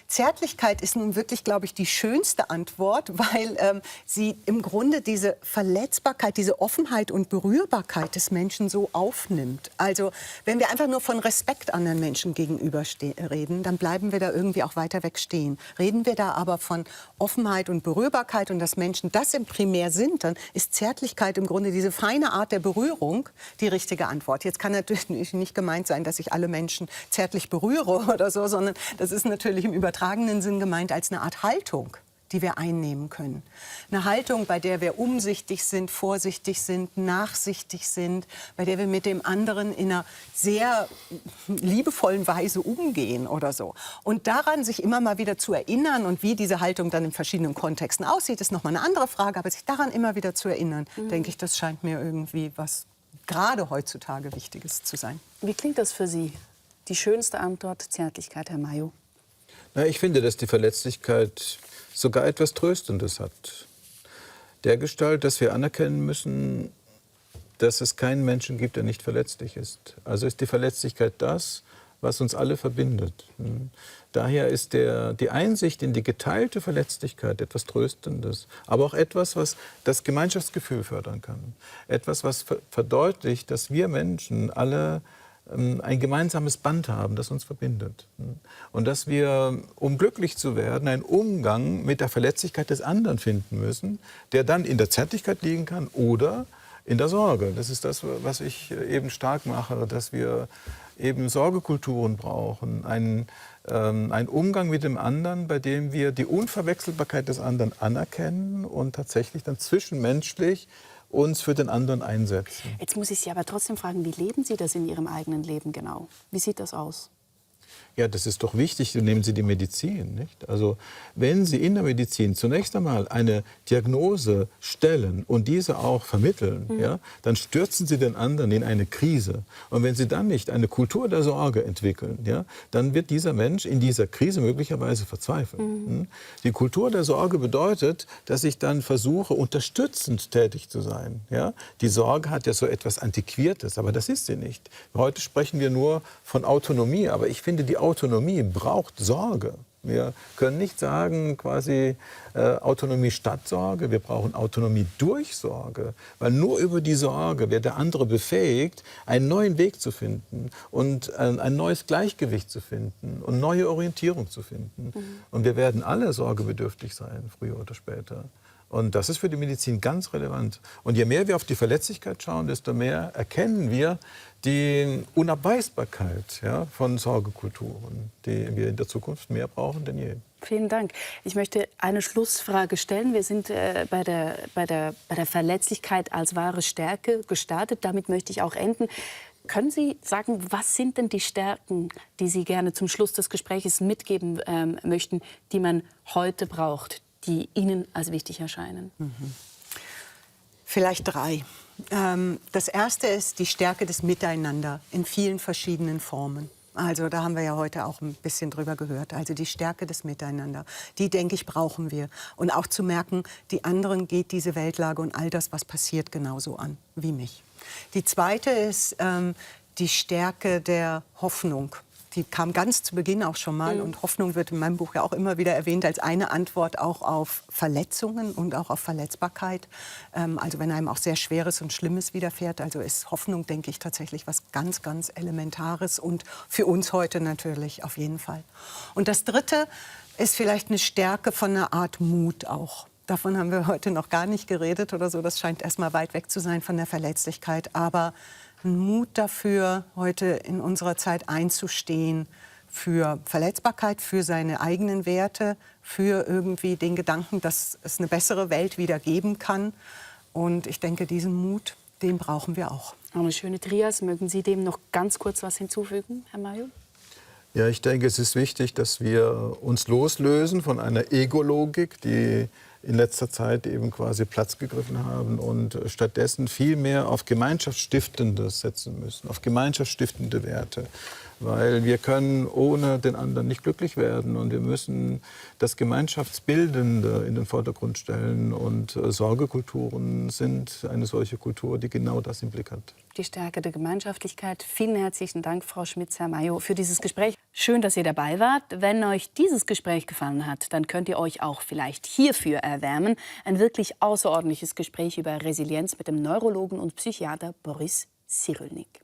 Zärtlichkeit ist nun wirklich, glaube ich, die schönste Antwort, weil sie im Grunde diese Verletzbarkeit, diese Offenheit und Berührbarkeit des Menschen so aufnimmt. Also wenn wir einfach nur von Respekt anderen Menschen gegenüber reden, dann bleiben wir da irgendwie auch weiter weg stehen. Reden wir da aber von Offenheit und Berührbarkeit und dass Menschen das im Primär sind, dann ist Zärtlichkeit im Grunde diese feine Art der Berührung die richtige Antwort. Jetzt kann natürlich nicht gemeint sein, dass ich alle Menschen zärtlich berühre oder so, sondern das ist natürlich im übertragenen Sinn gemeint als eine Art Haltung, die wir einnehmen können. Eine Haltung, bei der wir umsichtig sind, vorsichtig sind, nachsichtig sind, bei der wir mit dem anderen in einer sehr liebevollen Weise umgehen oder so. Und daran sich immer mal wieder zu erinnern und wie diese Haltung dann in verschiedenen Kontexten aussieht, ist noch mal eine andere Frage. Aber sich daran immer wieder zu erinnern, denke ich, das scheint mir irgendwie was gerade heutzutage Wichtiges zu sein. Wie klingt das für Sie? Die schönste Antwort, Zärtlichkeit, Herr Mayo. Na, ich finde, dass die Verletzlichkeit sogar etwas Tröstendes hat. Dergestalt, dass wir anerkennen müssen, dass es keinen Menschen gibt, der nicht verletzlich ist. Also ist die Verletzlichkeit das, was uns alle verbindet. Daher ist die Einsicht in die geteilte Verletzlichkeit etwas Tröstendes, aber auch etwas, was das Gemeinschaftsgefühl fördern kann. Etwas, was verdeutlicht, dass wir Menschen alle ein gemeinsames Band haben, das uns verbindet. Und dass wir, um glücklich zu werden, einen Umgang mit der Verletzlichkeit des anderen finden müssen, der dann in der Zärtlichkeit liegen kann oder in der Sorge. Das ist das, was ich eben stark mache, dass wir eben Sorgekulturen brauchen, einen Umgang mit dem anderen, bei dem wir die Unverwechselbarkeit des anderen anerkennen und tatsächlich dann zwischenmenschlich uns für den anderen einsetzen. Jetzt muss ich Sie aber trotzdem fragen, wie leben Sie das in Ihrem eigenen Leben genau? Wie sieht das aus? Ja, das ist doch wichtig. Nehmen Sie die Medizin, nicht? Also wenn Sie in der Medizin zunächst einmal eine Diagnose stellen und diese auch vermitteln, ja, dann stürzen Sie den anderen in eine Krise. Und wenn Sie dann nicht eine Kultur der Sorge entwickeln, ja, dann wird dieser Mensch in dieser Krise möglicherweise verzweifeln. Die Kultur der Sorge bedeutet, dass ich dann versuche, unterstützend tätig zu sein. Ja? Die Sorge hat ja so etwas Antiquiertes, aber das ist sie nicht. Heute sprechen wir nur von Autonomie, aber ich finde, die Autonomie braucht Sorge. Wir können nicht sagen, quasi Autonomie statt Sorge. Wir brauchen Autonomie durch Sorge. Weil nur über die Sorge wird der andere befähigt, einen neuen Weg zu finden und ein neues Gleichgewicht zu finden und neue Orientierung zu finden. Und wir werden alle sorgebedürftig sein, früher oder später. Und das ist für die Medizin ganz relevant. Und je mehr wir auf die Verletzlichkeit schauen, desto mehr erkennen wir die Unabweisbarkeit, ja, von Sorgekulturen, die wir in der Zukunft mehr brauchen denn je. Vielen Dank. Ich möchte eine Schlussfrage stellen. Wir sind bei der Verletzlichkeit als wahre Stärke gestartet. Damit möchte ich auch enden. Können Sie sagen, was sind denn die Stärken, die Sie gerne zum Schluss des Gesprächs mitgeben möchten, die man heute braucht, die Ihnen als wichtig erscheinen? Vielleicht 3. Das erste ist die Stärke des Miteinander in vielen verschiedenen Formen. Also da haben wir ja heute auch ein bisschen drüber gehört. Also die Stärke des Miteinander, die, denke ich, brauchen wir. Und auch zu merken, die anderen geht diese Weltlage und all das, was passiert, genauso an wie mich. Die zweite ist die Stärke der Hoffnung. Die kam ganz zu Beginn auch schon mal. Und Hoffnung wird in meinem Buch ja auch immer wieder erwähnt als eine Antwort auch auf Verletzungen und auch auf Verletzbarkeit. Also wenn einem auch sehr Schweres und Schlimmes widerfährt. Also ist Hoffnung, denke ich, tatsächlich was ganz, ganz Elementares. Und für uns heute natürlich auf jeden Fall. Und das Dritte ist vielleicht eine Stärke von einer Art Mut auch. Davon haben wir heute noch gar nicht geredet oder so. Das scheint erst mal weit weg zu sein von der Verletzlichkeit. Aber Mut dafür, heute in unserer Zeit einzustehen für Verletzbarkeit, für seine eigenen Werte, für irgendwie den Gedanken, dass es eine bessere Welt wieder geben kann. Und ich denke, diesen Mut, den brauchen wir auch. Eine schöne Trias. Mögen Sie dem noch ganz kurz was hinzufügen, Herr Mayo? Ja, ich denke, es ist wichtig, dass wir uns loslösen von einer Ego-Logik, die in letzter Zeit eben quasi Platz gegriffen haben und stattdessen viel mehr auf Gemeinschaftsstiftendes setzen müssen, auf gemeinschaftsstiftende Werte. Weil wir können ohne den anderen nicht glücklich werden und wir müssen das Gemeinschaftsbildende in den Vordergrund stellen. Und Sorgekulturen sind eine solche Kultur, die genau das im Blick hat. Die Stärke der Gemeinschaftlichkeit. Vielen herzlichen Dank, Frau Schmitz-Herr-Mayo, für dieses Gespräch. Schön, dass ihr dabei wart. Wenn euch dieses Gespräch gefallen hat, dann könnt ihr euch auch vielleicht hierfür erwärmen. Ein wirklich außerordentliches Gespräch über Resilienz mit dem Neurologen und Psychiater Boris Cyrulnik.